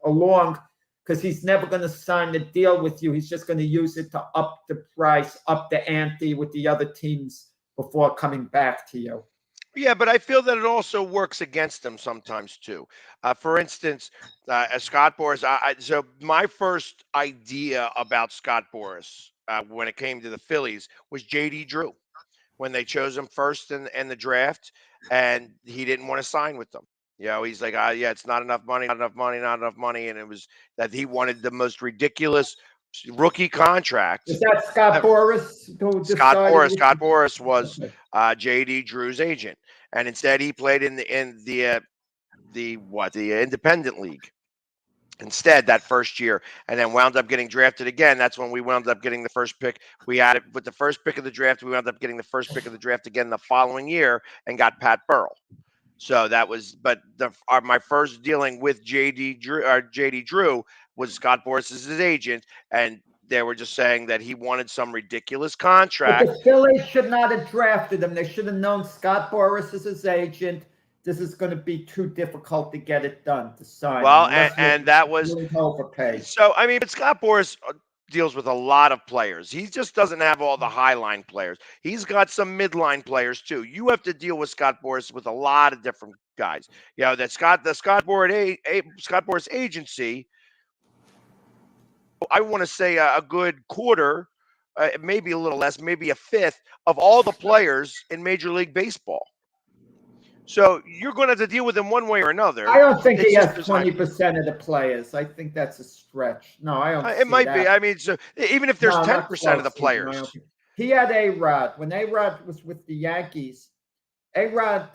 along, because he's never going to sign the deal with you. He's just going to use it to up the price, up the ante with the other teams before coming back to you. Yeah, but I feel that it also works against them sometimes too. For instance, Scott Boras. So my first idea about Scott Boras when it came to the Phillies was J.D. Drew, when they chose him first in the draft, and he didn't want to sign with them. He's like, yeah, it's not enough money, and it was that he wanted the most ridiculous rookie contract. Is that Scott Boras? Scott Boras was J.D. Drew's agent, and instead he played in the independent league instead that first year, and then wound up getting drafted again. That's when we wound up getting the first pick. We had it with the first pick of the draft. We wound up getting the first pick of the draft again the following year and got Pat Burrell. So that was, but my first dealing with JD Drew was Scott Boras as his agent, and they were just saying that he wanted some ridiculous contract. But the Phillies should not have drafted him. They should have known Scott Boras is his agent. This is going to be too difficult to get it done to sign. Well, and that was overpaid. So I mean, but Scott Boras deals with a lot of players. He just doesn't have all the highline players. He's got some midline players too. You have to deal with Scott Boras with a lot of different guys. You know, the Scott Boras agency, I want to say a good quarter, maybe a little less, maybe a fifth of all the players in Major League Baseball. So you're going to have to deal with him one way or another. I don't think he has 20% of the players. I think that's a stretch. No, I don't. It might be. I mean, so even if there's 10% of the players, he had A-Rod. When A-Rod was with the Yankees, A-Rod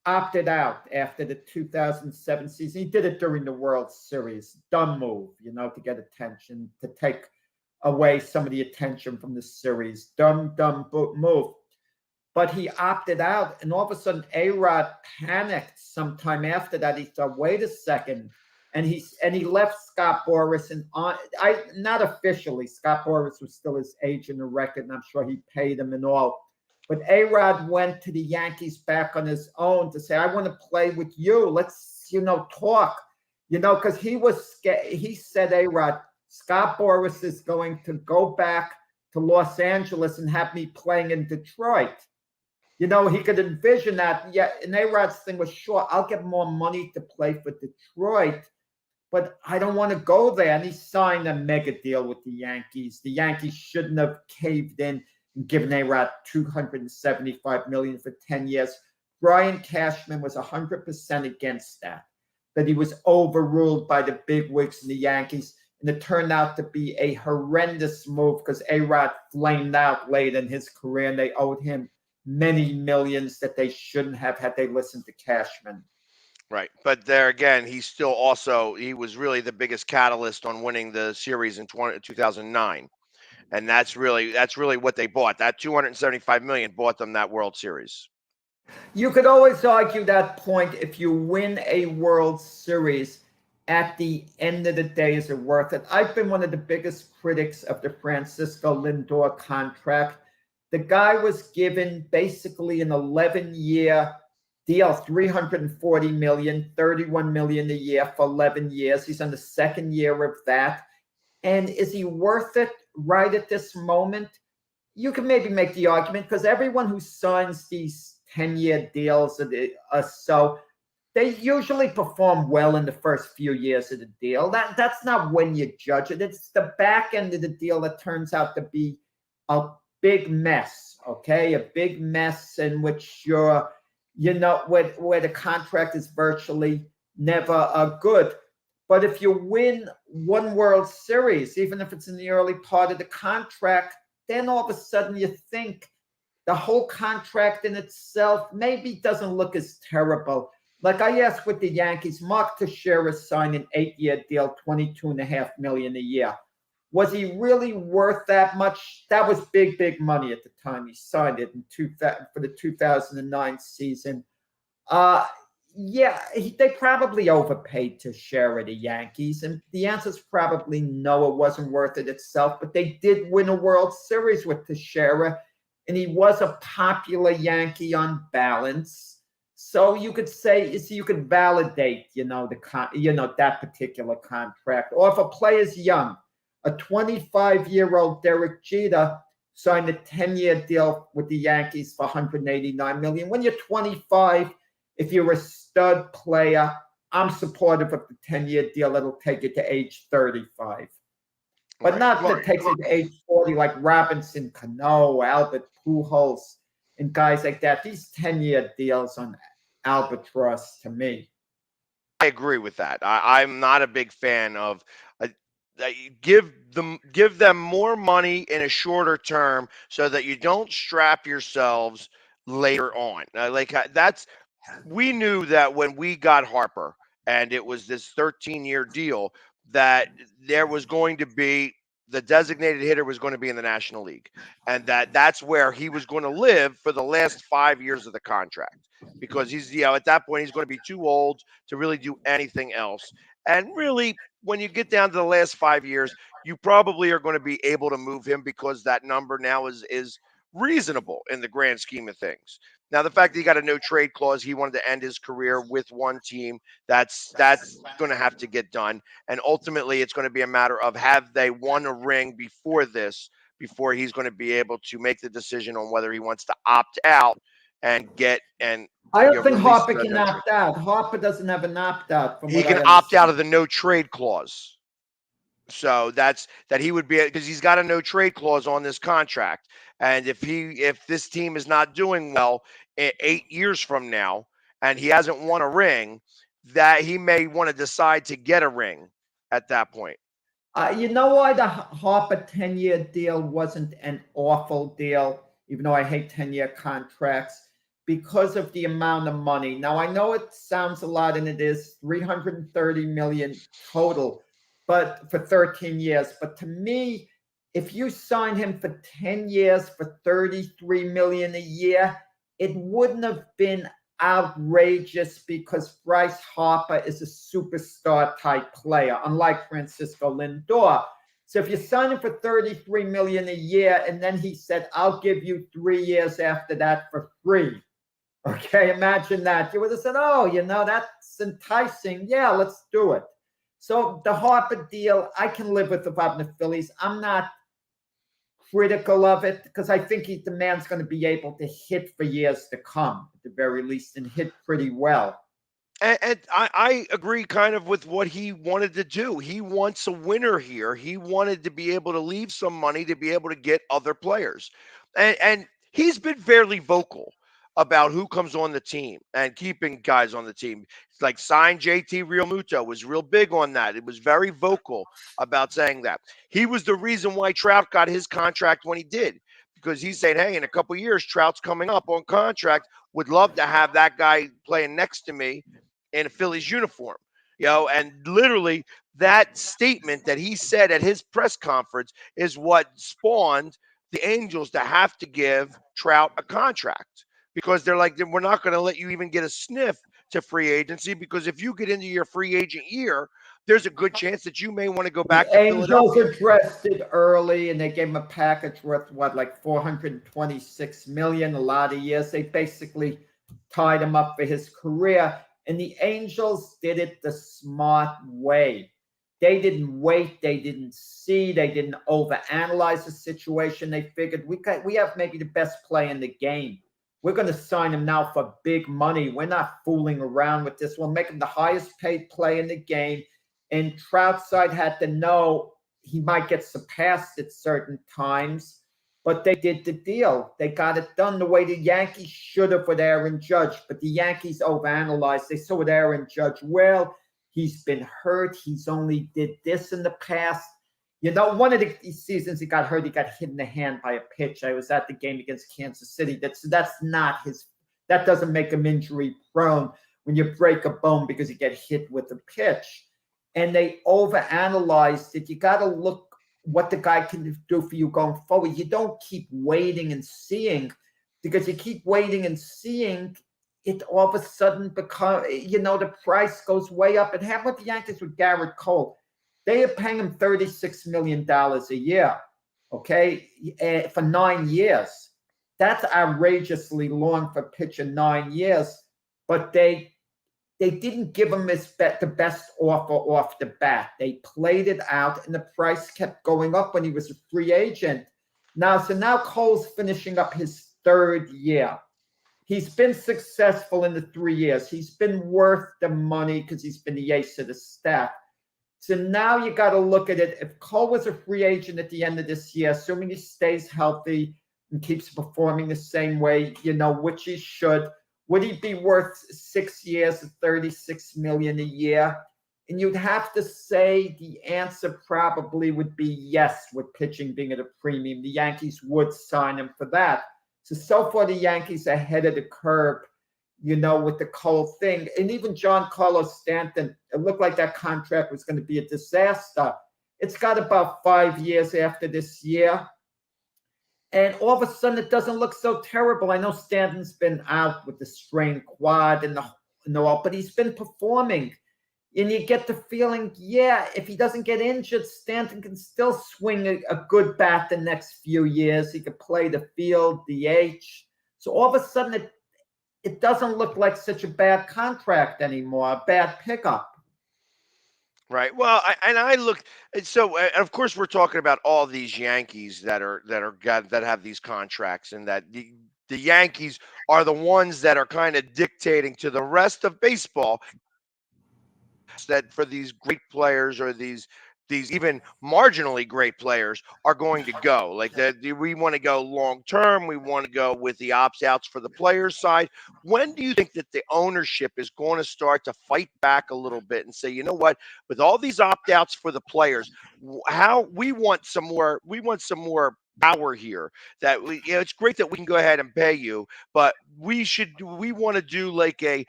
opted out after the 2007 season. He did it during the World Series. Dumb move, to get attention, to take away some of the attention from the series. Dumb move. But he opted out, and all of a sudden, A-Rod panicked sometime after that. He thought, wait a second. And he left Scott Boras, and not officially. Scott Boras was still his agent of record, and I'm sure he paid him and all. But A-Rod went to the Yankees back on his own to say, I want to play with you. Let's, talk. Because he was scared. He said, A-Rod, Scott Boras is going to go back to Los Angeles and have me playing in Detroit. He could envision that. Yeah, and A-Rod's thing was, sure, I'll get more money to play for Detroit, but I don't want to go there. And he signed a mega deal with the Yankees. The Yankees shouldn't have caved in and given A-Rod $275 million for 10 years. Brian Cashman was 100% against that, but he was overruled by the bigwigs in the Yankees, and it turned out to be a horrendous move because A-Rod flamed out late in his career, and they owed him many millions that they shouldn't have had they listened to Cashman. Right. But there again, he was really the biggest catalyst on winning the series in 2009. And that's really what they bought. That $275 million bought them that World Series. You could always argue that point. If you win a World Series, at the end of the day, is it worth it? I've been one of the biggest critics of the Francisco Lindor contract. The guy was given basically an 11-year deal, $340 million, $31 million a year for 11 years. He's on the second year of that. And is he worth it right at this moment? You can maybe make the argument because everyone who signs these 10-year deals so they usually perform well in the first few years of the deal. That's not when you judge it. It's the back end of the deal that turns out to be a big mess, okay? A big mess in which where the contract is virtually never good. But if you win one World Series, even if it's in the early part of the contract, then all of a sudden you think the whole contract in itself maybe doesn't look as terrible. Like I asked with the Yankees, Mark Teixeira signed an 8-year deal, $22.5 million a year. Was he really worth that much? That was big, big money at the time he signed it for the 2009 season. They probably overpaid Teixeira, the Yankees, and the answer is probably no, it wasn't worth it itself. But they did win a World Series with Teixeira, and he was a popular Yankee on balance. So you could say, you could validate, that particular contract. Or if a player's young, a 25-year-old Derek Jeter signed a 10-year deal with the Yankees for $189 million. When you're 25, if you're a stud player, I'm supportive of the 10-year deal that'll take you to age 35. But not that takes you to age 40 like Robinson Cano, Albert Pujols, and guys like that. These 10-year deals on albatross to me. I agree with that. I'm not a big fan of give them more money in a shorter term so that you don't strap yourselves later on. We knew that when we got Harper and it was this 13-year deal that there was going to be the designated hitter was going to be in the National League, and that's where he was going to live for the last 5 years of the contract, because he's, at that point he's going to be too old to really do anything else. And really, when you get down to the last 5 years, you probably are going to be able to move him because that number now is reasonable in the grand scheme of things. Now, the fact that he got a no trade clause, he wanted to end his career with one team, that's going to have to get done. And ultimately, it's going to be a matter of have they won a ring before he's going to be able to make the decision on whether he wants to opt out and get and. I don't think Harper can opt out. Harper doesn't have an opt out. He can opt out of the no trade clause. So that he would be, because he's got a no trade clause on this contract. And if this team is not doing well 8 years from now and he hasn't won a ring, that he may want to decide to get a ring at that point. You know why the Harper 10-year deal wasn't an awful deal, even though I hate 10-year contracts? Because of the amount of money. Now, I know it sounds a lot, and it is $330 million total, but for 13 years. But to me, if you sign him for 10 years for $33 million a year, it wouldn't have been outrageous because Bryce Harper is a superstar type player, unlike Francisco Lindor. So if you sign him for $33 million a year, and then he said, "I'll give you 3 years after that for free." Okay, imagine that. You would have said, "Oh, that's enticing. Yeah, let's do it." So the Harper deal, I can live with if I'm the Phillies. I'm not critical of it because I think the man's going to be able to hit for years to come, at the very least, and hit pretty well. And I agree kind of with what he wanted to do. He wants a winner here. He wanted to be able to leave some money to be able to get other players. And he's been fairly vocal about who comes on the team and keeping guys on the team. It's like sign JT Realmuto was real big on that. It was very vocal about saying that. He was the reason why Trout got his contract when he did, because he's saying, hey, in a couple of years, Trout's coming up on contract. Would love to have that guy playing next to me in a Phillies uniform. And literally that statement that he said at his press conference is what spawned the Angels to have to give Trout a contract. Because they're like, we're not going to let you even get a sniff to free agency, because if you get into your free agent year, there's a good chance that you may want to go back to Philadelphia. Angels addressed it early, and they gave him a package worth, like $426 million, a lot of years. They basically tied him up for his career, and the Angels did it the smart way. They didn't wait. They didn't see. They didn't overanalyze the situation. They figured we have maybe the best play in the game. We're going to sign him now for big money. We're not fooling around with this. We'll make him the highest paid play in the game. And Trout's side had to know he might get surpassed at certain times, but they did the deal. They got it done the way the Yankees should have with Aaron Judge, but the Yankees overanalyzed. They saw with Aaron Judge, well, he's been hurt. He's only did this in the past. One of the seasons he got hurt, he got hit in the hand by a pitch. I was at the game against Kansas City. That's not that doesn't make him injury prone when you break a bone because you get hit with a pitch. And they overanalyzed it. You got to look what the guy can do for you going forward. You don't keep waiting and seeing, because you keep waiting and seeing, it all of a sudden becomes, the price goes way up. And how about the Yankees with Garrett Cole? They are paying him $36 million a year, okay, for 9 years. That's outrageously long for a pitcher, 9 years. But they didn't give him the best offer off the bat. They played it out, and the price kept going up when he was a free agent. Now Cole's finishing up his 3rd year. He's been successful in the 3 years. He's been worth the money because he's been the ace of the staff. So now you got to look at it. If Cole was a free agent at the end of this year, assuming he stays healthy and keeps performing the same way, which he should, would he be worth 6 years at $36 million a year? And you'd have to say the answer probably would be yes, with pitching being at a premium. The Yankees would sign him for that. So far the Yankees are ahead of the curve, with the Cole thing. And even Giancarlo Stanton, it looked like that contract was going to be a disaster. It's got about 5 years after this year. And all of a sudden, it doesn't look so terrible. I know Stanton's been out with the strained quad and all, but he's been performing. And you get the feeling, if he doesn't get injured, Stanton can still swing a good bat the next few years. He could play the field, DH. So all of a sudden, it doesn't look like such a bad contract anymore, a bad pickup. Right. Well, I look. So of course we're talking about all these Yankees that have these contracts, and that the Yankees are the ones that are kind of dictating to the rest of baseball that for these great players or these even marginally great players are going to go. Like we want to go long term. We want to go with the opt-outs for the players side. When do you think that the ownership is going to start to fight back a little bit and say, you know what, with all these opt-outs for the players, we want some more power here, that it's great that we can go ahead and pay you, but we want to do like a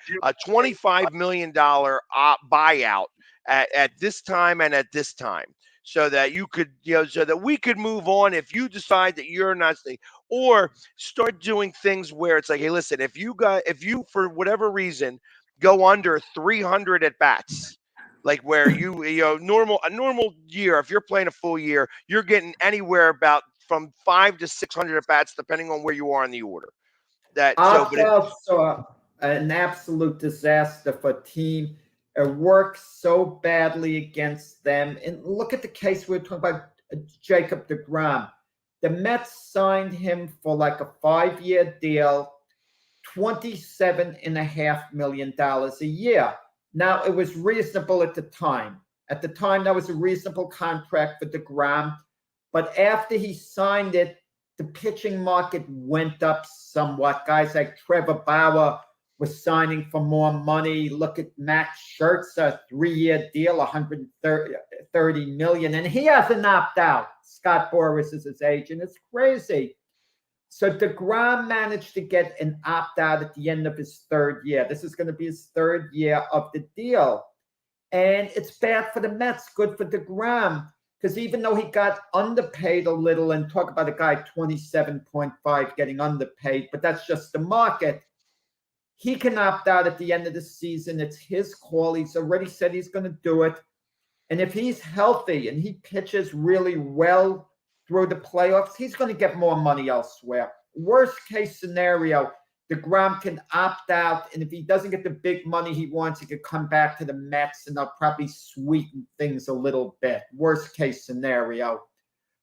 $25 million buyout at this time and at this time, so that you could, so that we could move on if you decide that you're not staying, or start doing things where it's like, hey, listen, if you for whatever reason go under 300 at bats, like where a normal year, if you're playing a full year, you're getting anywhere about from 500 to 600 at bats, depending on where you are in the order. Also, an absolute disaster for a team. It works so badly against them. And look at the case we're talking about, Jacob deGrom. The Mets signed him for like a 5-year deal, $27.5 million a year. Now, it was reasonable at the time. At the time, that was a reasonable contract for deGrom. But after he signed it, the pitching market went up somewhat. Guys like Trevor Bauer was signing for more money. Look at Max Scherzer, 3-year deal, $130 million, and he hasn't opted out. Scott Boras is his agent. It's crazy. So deGrom managed to get an opt-out at the end of his 3rd year. This is going to be his 3rd year of the deal. And it's bad for the Mets, good for deGrom, because even though he got underpaid a little, and talk about a guy 27.5 getting underpaid, but that's just the market, he can opt out at the end of the season. It's his call. He's already said he's going to do it. And if he's healthy and he pitches really well through the playoffs, he's going to get more money elsewhere. Worst case scenario, deGrom can opt out, and if he doesn't get the big money he wants, he could come back to the Mets, and they'll probably sweeten things a little bit. Worst case scenario.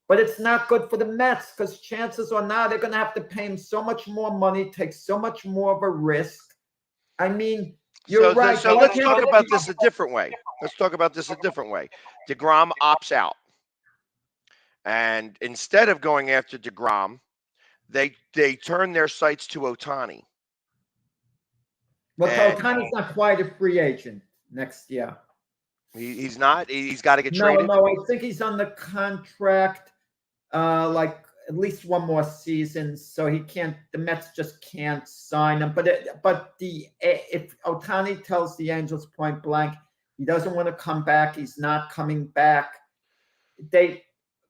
But it's not good for the Mets, because chances are now they're going to have to pay him so much more money, take so much more of a risk. I mean, you're right. So let's talk about this a different way. deGrom opts out. And instead of going after deGrom, they turn their sights to Ohtani. Well, Ohtani's not quite a free agent next year. He's not. He's got to get traded. No, I think he's on the contract like at least one more season, so he can't. The Mets just can't sign him. But if Ohtani tells the Angels point blank he doesn't want to come back, he's not coming back, they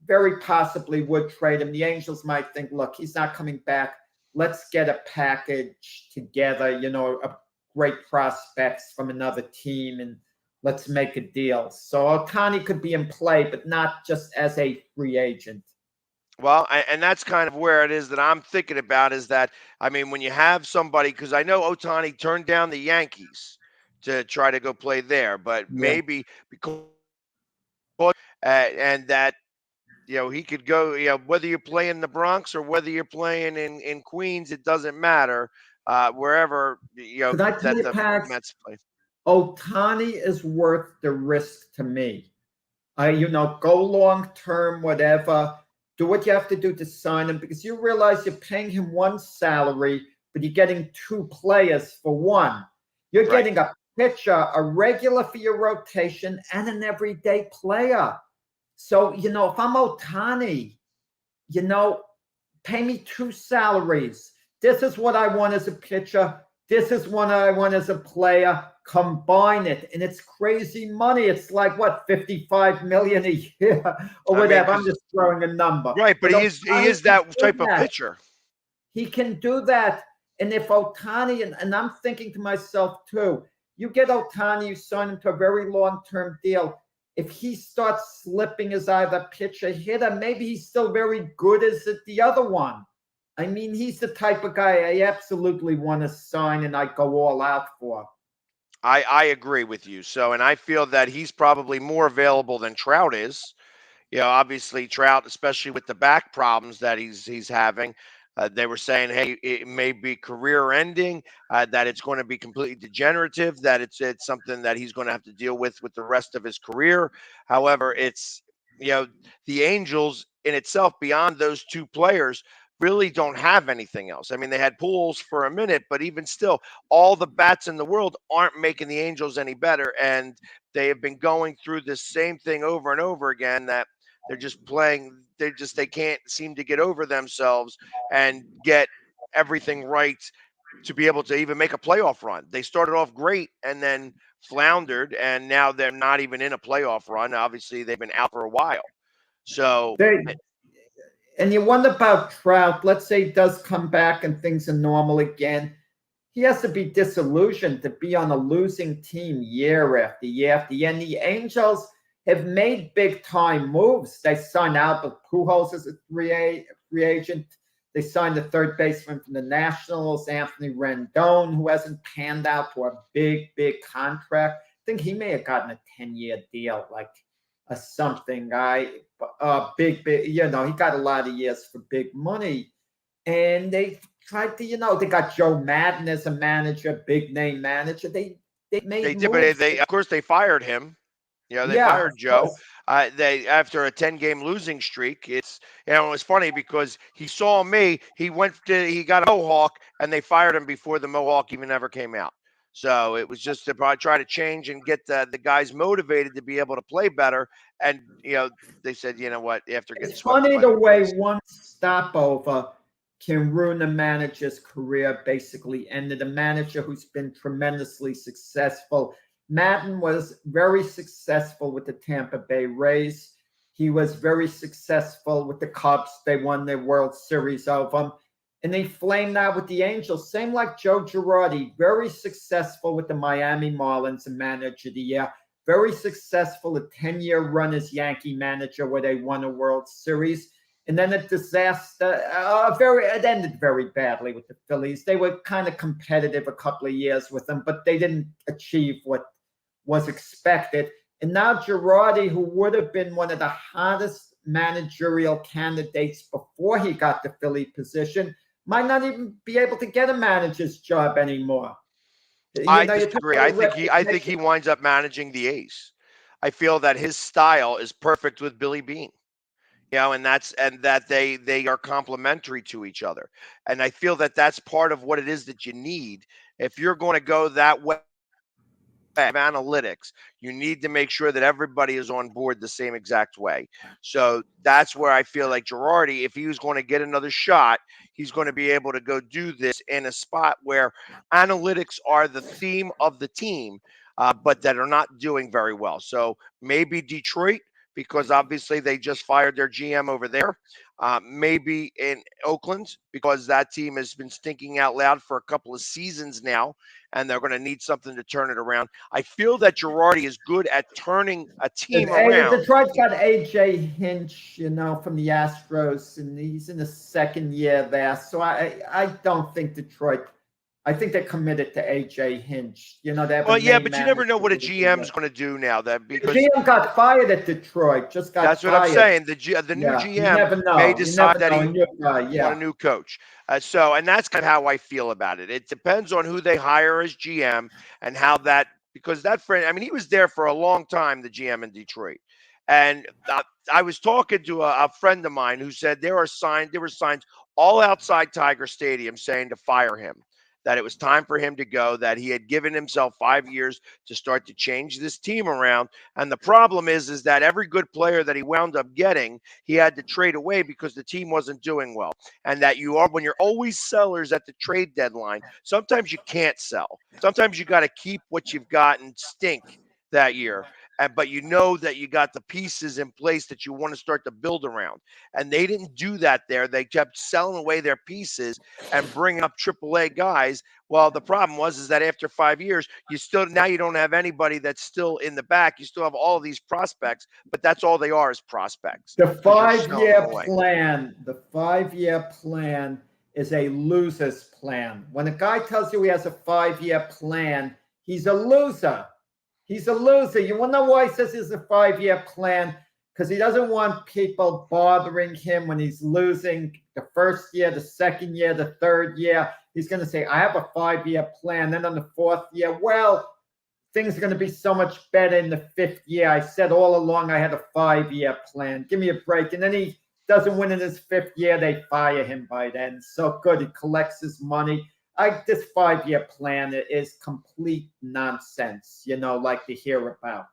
very possibly would trade him. The Angels might think, look, he's not coming back. Let's get a package together, of great prospects from another team, and let's make a deal. So Ohtani could be in play, but not just as a free agent. Well, and that's kind of where it is that I'm thinking about, is that, I mean, when you have somebody, because I know Ohtani turned down the Yankees to try to go play there, but maybe because and that, he could go, whether you're playing in the Bronx or whether you're playing in Queens, it doesn't matter, wherever, that the Mets play. Ohtani is worth the risk to me. Go long term, whatever. Do what you have to do to sign him, because you realize you're paying him one salary, but you're getting 2 players for one. You're getting a pitcher, a regular for your rotation, and an everyday player. So, if I'm Ohtani, pay me 2 salaries. This is what I want as a pitcher. This is what I want as a player. Combine it, and it's crazy money. It's like what, 55 million a year or whatever. I'm just throwing a number. Right, but he is that type of pitcher. He can do that. And if Ohtani, and I'm thinking to myself too, you get Ohtani, you sign him to a very long-term deal. If he starts slipping as either pitcher, hitter, maybe he's still very good as the other one. I mean, he's the type of guy I absolutely want to sign and I go all out for. I agree with you. So, and I feel that he's probably more available than Trout is. You know, obviously Trout, especially with the back problems that he's having, they were saying, hey, it may be career-ending, that it's going to be completely degenerative, that it's something that he's going to have to deal with the rest of his career. However, it's, you know, the Angels in itself, beyond those two players, really don't have anything else. I mean, they had Pujols for a minute, but even still, all the bats in the world aren't making the Angels any better, and they have been going through this same thing over and over again, that they're just playing. They can't seem to get over themselves and get everything right to be able to even make a playoff run. They started off great and then floundered, and now they're not even in a playoff run. Obviously, they've been out for a while. So, and you wonder about Trout. Let's say he does come back and things are normal again. He has to be disillusioned to be on a losing team year after year after year. And the Angels have made big-time moves. They signed Albert Pujols as a free agent. They signed the third baseman from the Nationals, Anthony Rendon, who hasn't panned out for a big contract. I think he may have gotten a 10-year deal, like something. Big, you know, he got a lot of years for big money. And they tried to, you know, they got Joe Madden as a manager, big-name manager. They made moves. But they of course, they fired him. You know, they fired Joe. They, after a 10-game losing streak, it's, you know, it's funny because he saw me. He got a Mohawk, and they fired him before the Mohawk even ever came out. So it was just to probably try to change and get the guys motivated to be able to play better. And, you know, they said, you know what, after getting it's funny the way one stopover can ruin a manager's career, basically ended a manager who's been tremendously successful. Madden was very successful with the Tampa Bay Rays. He was very successful with the Cubs. They won the World Series over him. And they flamed out with the Angels. Same like Joe Girardi, very successful with the Miami Marlins and manager of the year. Very successful, a 10-year run as Yankee manager where they won a World Series. And then a disaster. It ended very badly with the Phillies. They were kind of competitive a couple of years with them, but they didn't achieve what was expected. And now Girardi, who would have been one of the hottest managerial candidates before he got the Philly position, might not even be able to get a manager's job anymore. I disagree. I think he winds up managing the A's. I feel that his style is perfect with Billy Beane. You know, and that they are complementary to each other. And I feel that that's part of what it is that you need. If you're going to go that way of analytics, you need to make sure that everybody is on board the same exact way. So that's where I feel like Girardi, if he was going to get another shot, he's going to be able to go do this in a spot where analytics are the theme of the team, but that are not doing very well. So maybe Detroit, because obviously they just fired their GM over there. Maybe in Oakland, because that team has been stinking out loud for a couple of seasons now, and they're going to need something to turn it around. I feel that Girardi is good at turning a team around. Detroit's got A.J. Hinch, you know, from the Astros, and he's in the second year there. So I don't think Detroit. I think they're committed to A.J. Hinch. You know, but you never know what a GM is going to do now. That because the GM got fired at Detroit, just got that's fired. What I'm saying. The new GM may decide that he want a new coach. And that's kind of how I feel about it. It depends on who they hire as GM and how that, because that friend, I mean, he was there for a long time, the GM in Detroit. And I was talking to a friend of mine who said there were signs all outside Tiger Stadium saying to fire him. that it was time for him to go, that he had given himself 5 years to start to change this team around. And the problem is that every good player that he wound up getting, he had to trade away because the team wasn't doing well. And that when you're always sellers at the trade deadline, sometimes you can't sell. Sometimes you got to keep what you've got and stink that year. But you know that you got the pieces in place that you want to start to build around. And they didn't do that there. They kept selling away their pieces and bringing up AAA guys. Well, the problem is that after 5 years, you don't have anybody that's still in the back. You still have all of these prospects, but that's all they are is prospects. The 5-year plan is a loser's plan. When a guy tells you he has a 5-year plan, he's a loser. He's a loser. You want to know why he says it's a 5-year plan? Because he doesn't want people bothering him when he's losing the first year, the second year, the third year. He's going to say, I have a 5-year plan. Then on the 4th year, well, things are going to be so much better in the 5th year. I said all along I had a 5-year plan. Give me a break. And then he doesn't win in his 5th year. They fire him by then. So good. He collects his money. This 5-year plan is complete nonsense, like to hear about.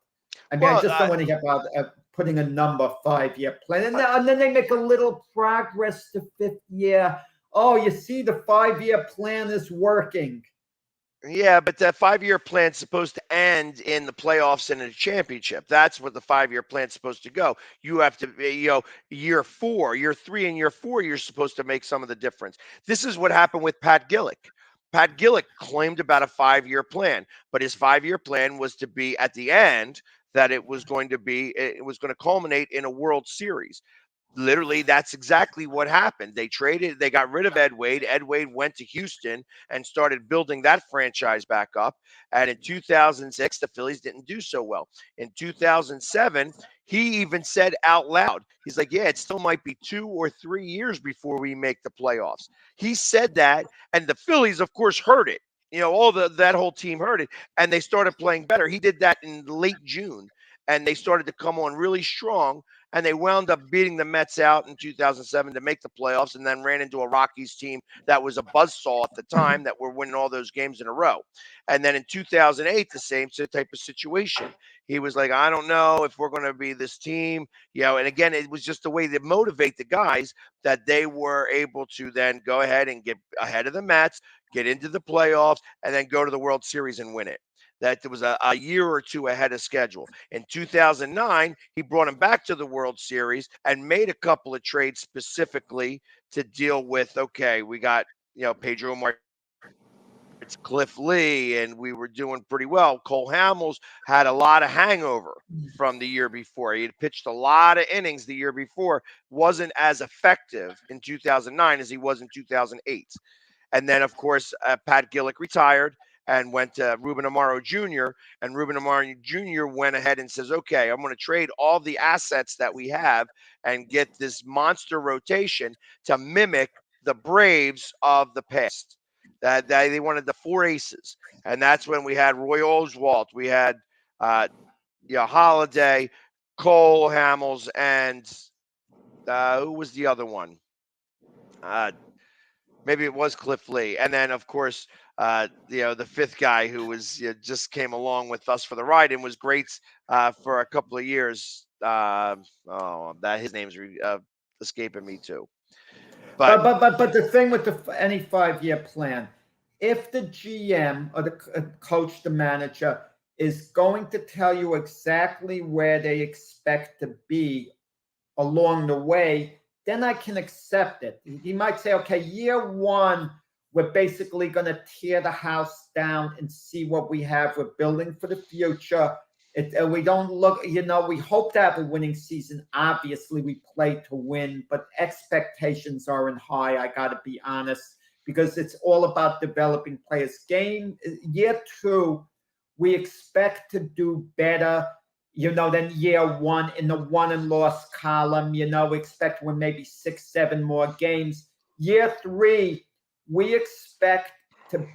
I mean, I just don't want to hear about putting a number 5-year plan. And then they make a little progress the 5th year. Oh, you see, the 5-year plan is working. Yeah, but that 5-year plan's supposed to end in the playoffs and in a championship. That's what the 5-year plan's supposed to go. You have to, year 4, year 3, and year 4, you're supposed to make some of the difference. This is what happened with Pat Gillick. Pat Gillick claimed about a 5-year plan, but his 5-year plan was to be at the end that it was going to culminate in a World Series. Literally, that's exactly what happened. They got rid of Ed Wade. Ed Wade went to Houston and started building that franchise back up. And in 2006, the Phillies didn't do so well. In 2007, he even said out loud, he's like, yeah, it still might be 2 or 3 years before we make the playoffs. He said that, and the Phillies, of course, heard it. That whole team heard it, and they started playing better. He did that in late June, and they started to come on really strong. And they wound up beating the Mets out in 2007 to make the playoffs, and then ran into a Rockies team that was a buzzsaw at the time that were winning all those games in a row. And then in 2008, the same type of situation. He was like, I don't know if we're going to be this team. And again, it was just a way to motivate the guys that they were able to then go ahead and get ahead of the Mets, get into the playoffs, and then go to the World Series and win it. That there was a year or two ahead of schedule. In 2009, he brought him back to the World Series and made a couple of trades specifically to deal with, okay, we got, Pedro Martinez, Cliff Lee, and we were doing pretty well. Cole Hamels had a lot of hangover from the year before. He had pitched a lot of innings the year before, wasn't as effective in 2009 as he was in 2008. And then, of course, Pat Gillick retired and went to Ruben Amaro Jr. And Ruben Amaro Jr. went ahead and says, okay, I'm going to trade all the assets that we have and get this monster rotation to mimic the Braves of the past. That they wanted the 4 aces. And that's when we had Roy Oswalt. We had Holiday, Cole Hamels, and who was the other one? Maybe it was Cliff Lee. And then, of course, the 5th guy who was just came along with us for the ride and was great for a couple of years. His name's escaping me too. But the thing with any 5-year plan, if the GM or the coach, the manager, is going to tell you exactly where they expect to be along the way, then I can accept it. He might say, okay, year 1, we're basically going to tear the house down and see what we have. We're building for the future. We don't look, we hope to have a winning season. Obviously, we play to win, but expectations aren't high. I got to be honest, because it's all about developing players. Year 2, we expect to do better, than year 1 in the won and lost column. We expect to win maybe 6, 7 more games. Year 3, we expect to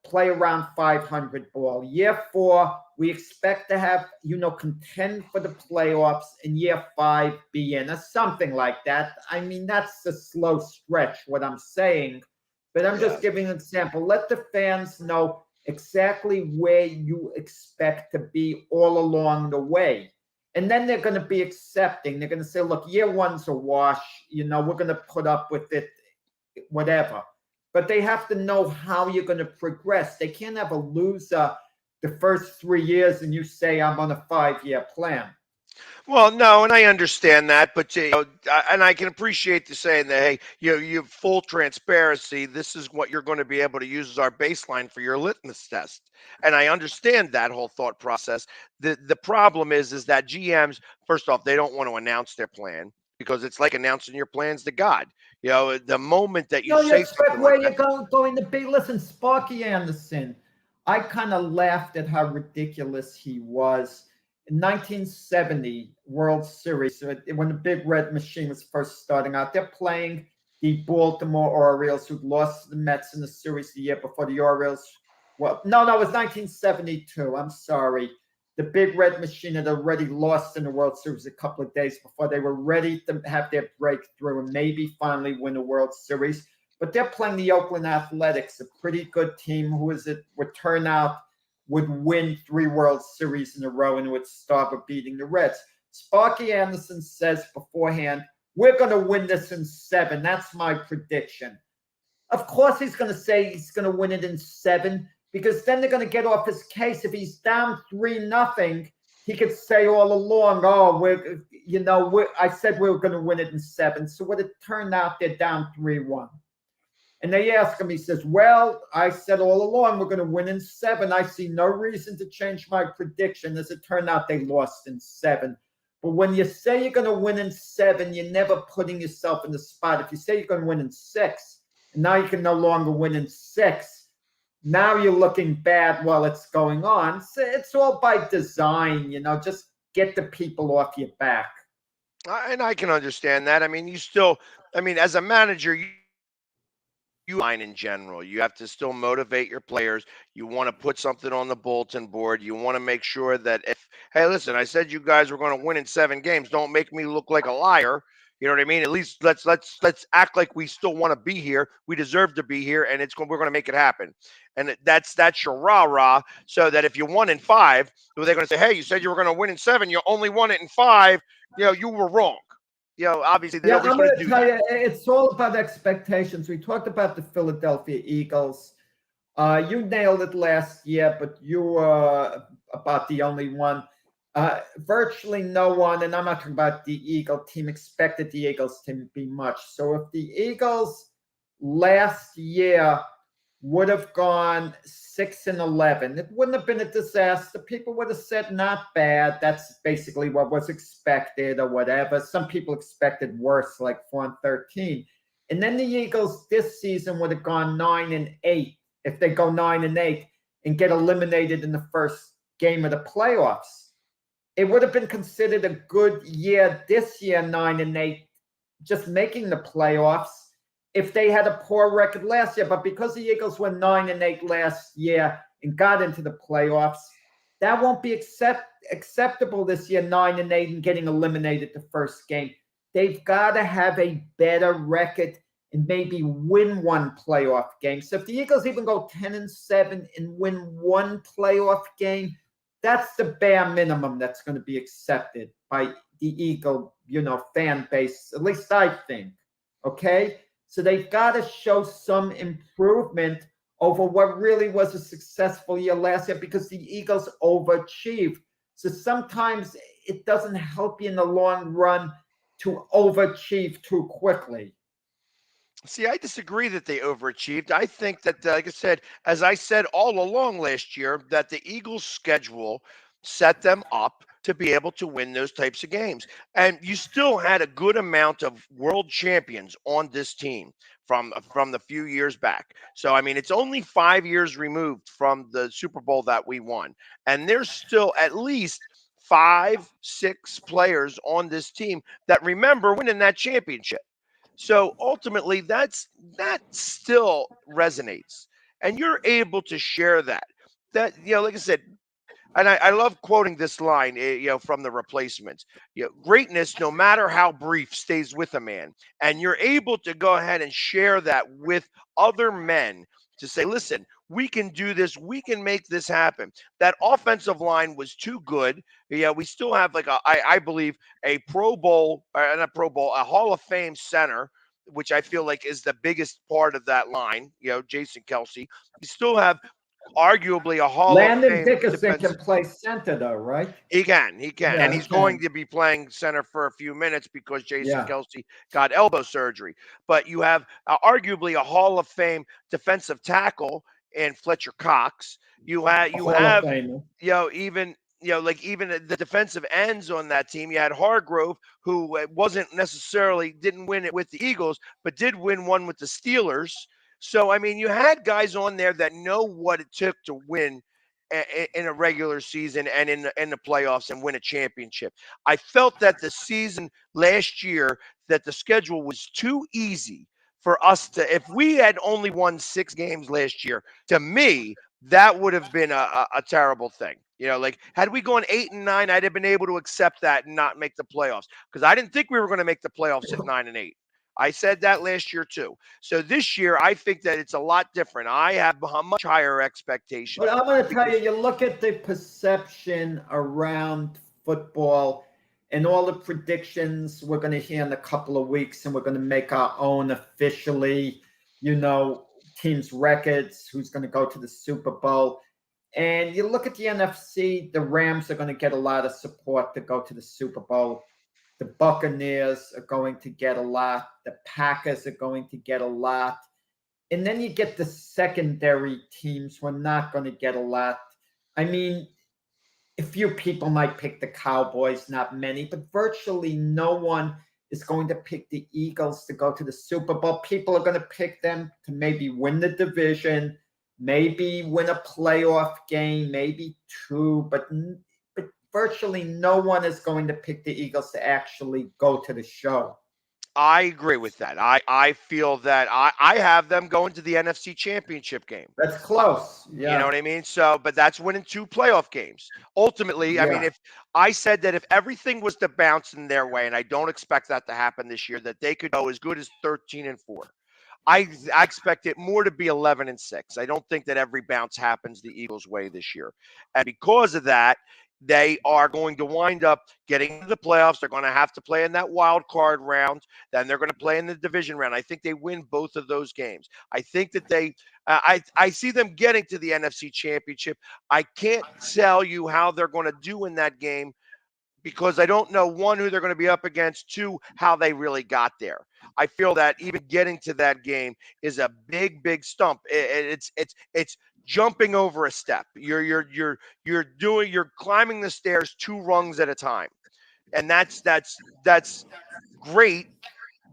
play around 500 ball. Year 4, we expect to have, contend for the playoffs. In year 5, be in, or something like that. I mean, that's a slow stretch, what I'm saying. But I'm just giving an example. Let the fans know exactly where you expect to be all along the way. And then they're going to be accepting. They're going to say, look, year one's a wash. We're going to put up with it, whatever. But they have to know how you're going to progress. They can't have a loser the first 3 years and you say, I'm on a 5-year plan. Well, no, and I understand that, but and I can appreciate the saying that, hey, you have full transparency. This is what you're going to be able to use as our baseline for your litmus test, and I understand that whole thought process. The problem is that GMs, first off, they don't want to announce their plan because it's like announcing your plans to God. The moment that you say something where like you're going to be. Listen, Sparky Anderson, I kind of laughed at how ridiculous he was. In 1970 World Series, when the Big Red Machine was first starting out, they're playing the Baltimore Orioles, who lost to the Mets in the series the year before. The Orioles, well, no, it was 1972. I'm sorry. The Big Red Machine had already lost in the World Series a couple of days before. They were ready to have their breakthrough and maybe finally win a World Series. But they're playing the Oakland Athletics, a pretty good team who would turn out would win 3 World Series in a row and would start with beating the Reds. Sparky Anderson says beforehand, we're going to win this in 7. That's my prediction. Of course, he's going to say he's going to win it in 7 because then they're going to get off his case. If he's down 3-0, he could say all along, I said we were going to win it in 7. So what it turned out, they're down 3-1. And they ask him, he says, well, I said all along we're going to win in 7. I see no reason to change my prediction. As it turned out, they lost in 7. But when you say you're going to win in 7, you're never putting yourself in the spot. If you say you're going to win in 6, and now you can no longer win in 6, now you're looking bad while it's going on. So it's all by design, just get the people off your back. And I can understand that. I mean, as a manager, line in general, you have to still motivate your players. You want to put something on the bulletin board. You want to make sure that hey, listen, I said you guys were going to win in 7 games. Don't make me look like a liar. You know what I mean? At least let's act like we still want to be here. We deserve to be here, and we're going to make it happen. And that's your rah-rah. So that if you won in 5, they're going to say, hey, you said you were going to win in 7. You only won it in 5. You were wrong. Obviously, I'm going to tell you, it's all about expectations. We talked about the Philadelphia Eagles. You nailed it last year, but you were about the only one. Virtually no one, and I'm not talking about the Eagle team, expected the Eagles to be much. So if the Eagles last year would have gone 6-11, it wouldn't have been a disaster. People would have said not bad. That's basically what was expected or whatever. Some people expected worse, like 4-13. And then the Eagles this season would have gone 9-8 if they go 9-8 and get eliminated in the first game of the playoffs. It would have been considered a good year this year, 9-8, just making the playoffs, if they had a poor record last year. But because the Eagles went 9-8 last year and got into the playoffs, that won't be acceptable this year, 9-8 and getting eliminated the first game. They've got to have a better record and maybe win 1 playoff game. So if the Eagles even go 10-7 and win 1 playoff game, that's the bare minimum that's going to be accepted by the Eagle, fan base, at least I think. Okay? So they've got to show some improvement over what really was a successful year last year because the Eagles overachieved. So sometimes it doesn't help you in the long run to overachieve too quickly. See, I disagree that they overachieved. I think that, like I said, as I said all along last year, that the Eagles' schedule set them up to be able to win those types of games. And you still had a good amount of world champions on this team from the few years back. So, I mean, it's only 5 years removed from the Super Bowl that we won. And there's still at least 5-6 players on this team that remember winning that championship. So ultimately, that still resonates, and you're able to share that. Like I said, And I love quoting this line, from The Replacements. Greatness, no matter how brief, stays with a man, and you're able to go ahead and share that with other men to say, "Listen, we can do this. We can make this happen." That offensive line was too good. Yeah, we still have I believe a Pro Bowl, not a Pro Bowl, a Hall of Fame center, which I feel like is the biggest part of that line. Jason Kelsey. You still have arguably a Hall of Landon Fame Dickerson defensive. can play center, though, right? He can, Yeah, and he he's going can. to be playing center for a few minutes because Jason Yeah. Kelsey got elbow surgery. But you have arguably a Hall of Fame defensive tackle in Fletcher Cox. You Hall of have Famer. even the defensive ends on that team. You had Hargrove, who didn't win it with the Eagles, but did win one with the Steelers. So, I mean, you had guys on there that know what it took to win in a regular season and in the playoffs and win a championship. I felt that the season last year, that the schedule was too easy for us to, if we had only won 6 games last year, to me, that would have been a terrible thing. Had we gone 8 and 9, I'd have been able to accept that and not make the playoffs, because I didn't think we were going to make the playoffs at 9 and 8. I said that last year too. So this year, I think that it's a lot different. I have a much higher expectation. But I'm going to tell you, you look at the perception around football and all the predictions we're going to hear in a couple of weeks, and we're going to make our own officially, teams' records, who's going to go to the Super Bowl. And you look at the NFC, the Rams are going to get a lot of support to go to the Super Bowl. The Buccaneers are going to get a lot. The Packers are going to get a lot. And then you get the secondary teams who are not going to get a lot. I mean, a few people might pick the Cowboys, not many, but virtually no one is going to pick the Eagles to go to the Super Bowl. People are going to pick them to maybe win the division, maybe win a playoff game, maybe 2, but virtually no one is going to pick the Eagles to actually go to the show. I agree with that. I feel that I have them going to the NFC Championship game. That's close. Yeah. You know what I mean? So, but that's winning 2 playoff games. Ultimately, I mean, if I said that if everything was to bounce in their way, and I don't expect that to happen this year, that they could go as good as 13-4. I expect it more to be 11-6. I don't think that every bounce happens the Eagles' way this year. And because of that, they are going to wind up getting to the playoffs. They're going to have to play in that wild card round. Then they're going to play in the division round. I think they win both of those games. I think that I see them getting to the NFC Championship. I can't tell you how they're going to do in that game, because I don't know, 1, who they're going to be up against, 2, how they really got there. I feel that even getting to that game is a big, big stump. It's jumping over a step. You're climbing the stairs 2 rungs at a time, and that's great.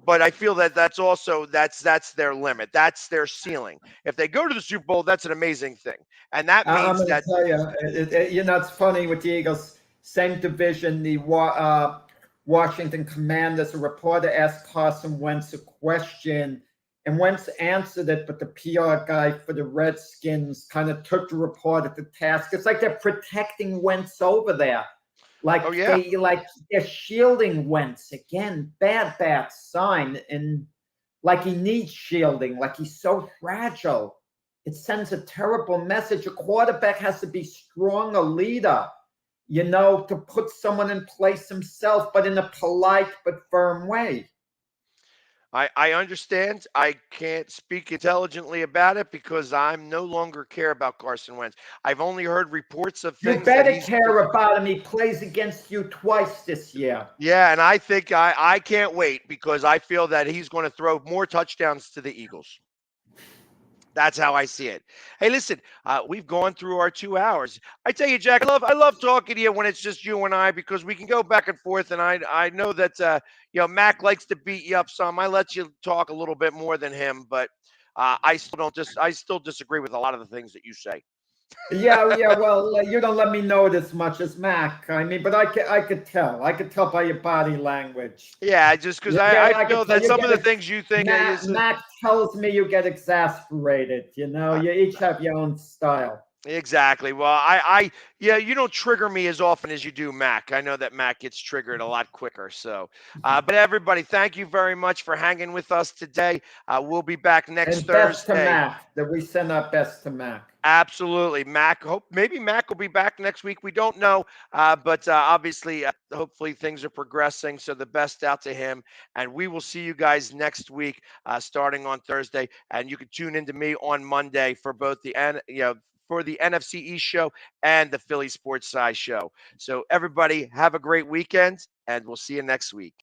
But I feel that that's their limit. That's their ceiling. If they go to the Super Bowl, that's an amazing thing, and that means that. I'm going to tell you, it's funny with the Eagles, same division, the Washington Commanders. A reporter asked Carson Wentz a question, and Wentz answered it, but the PR guy for the Redskins kind of took the reporter to task. It's like they're protecting Wentz over there. They're shielding Wentz. Again, bad sign. And like he needs shielding, like he's so fragile. It sends a terrible message. A quarterback has to be strong, a leader, to put someone in place himself, but in a polite but firm way. I understand. I can't speak intelligently about it because I'm no longer care about Carson Wentz. I've only heard reports of things. You better care about him. He plays against you twice this year. Yeah, and I think I can't wait, because I feel that he's going to throw more touchdowns to the Eagles. That's how I see it. Hey, listen, we've gone through our 2 hours. I tell you, Jack, I love talking to you when it's just you and I, because we can go back and forth. And I know that Mac likes to beat you up some. I let you talk a little bit more than him, but I still disagree with a lot of the things that you say. Yeah. Well, you don't let me know it as much as Mac. I mean, but I could tell. I could tell by your body language. Yeah, just because I feel that some of the things you think Mac tells me you get exasperated. You each have your own style. Exactly. Well, yeah, you don't trigger me as often as you do Mac. I know that Mac gets triggered a lot quicker. So, but everybody, thank you very much for hanging with us today. We'll be back next And best to Thursday. Mac. That we send our best to Mac. Absolutely, Mac. Maybe Mac will be back next week. We don't know, but obviously, hopefully things are progressing. So the best out to him, and we will see you guys next week, starting on Thursday. And you can tune into me on Monday for both for the NFC East show and the Philly Sports Side show. So everybody, have a great weekend, and we'll see you next week.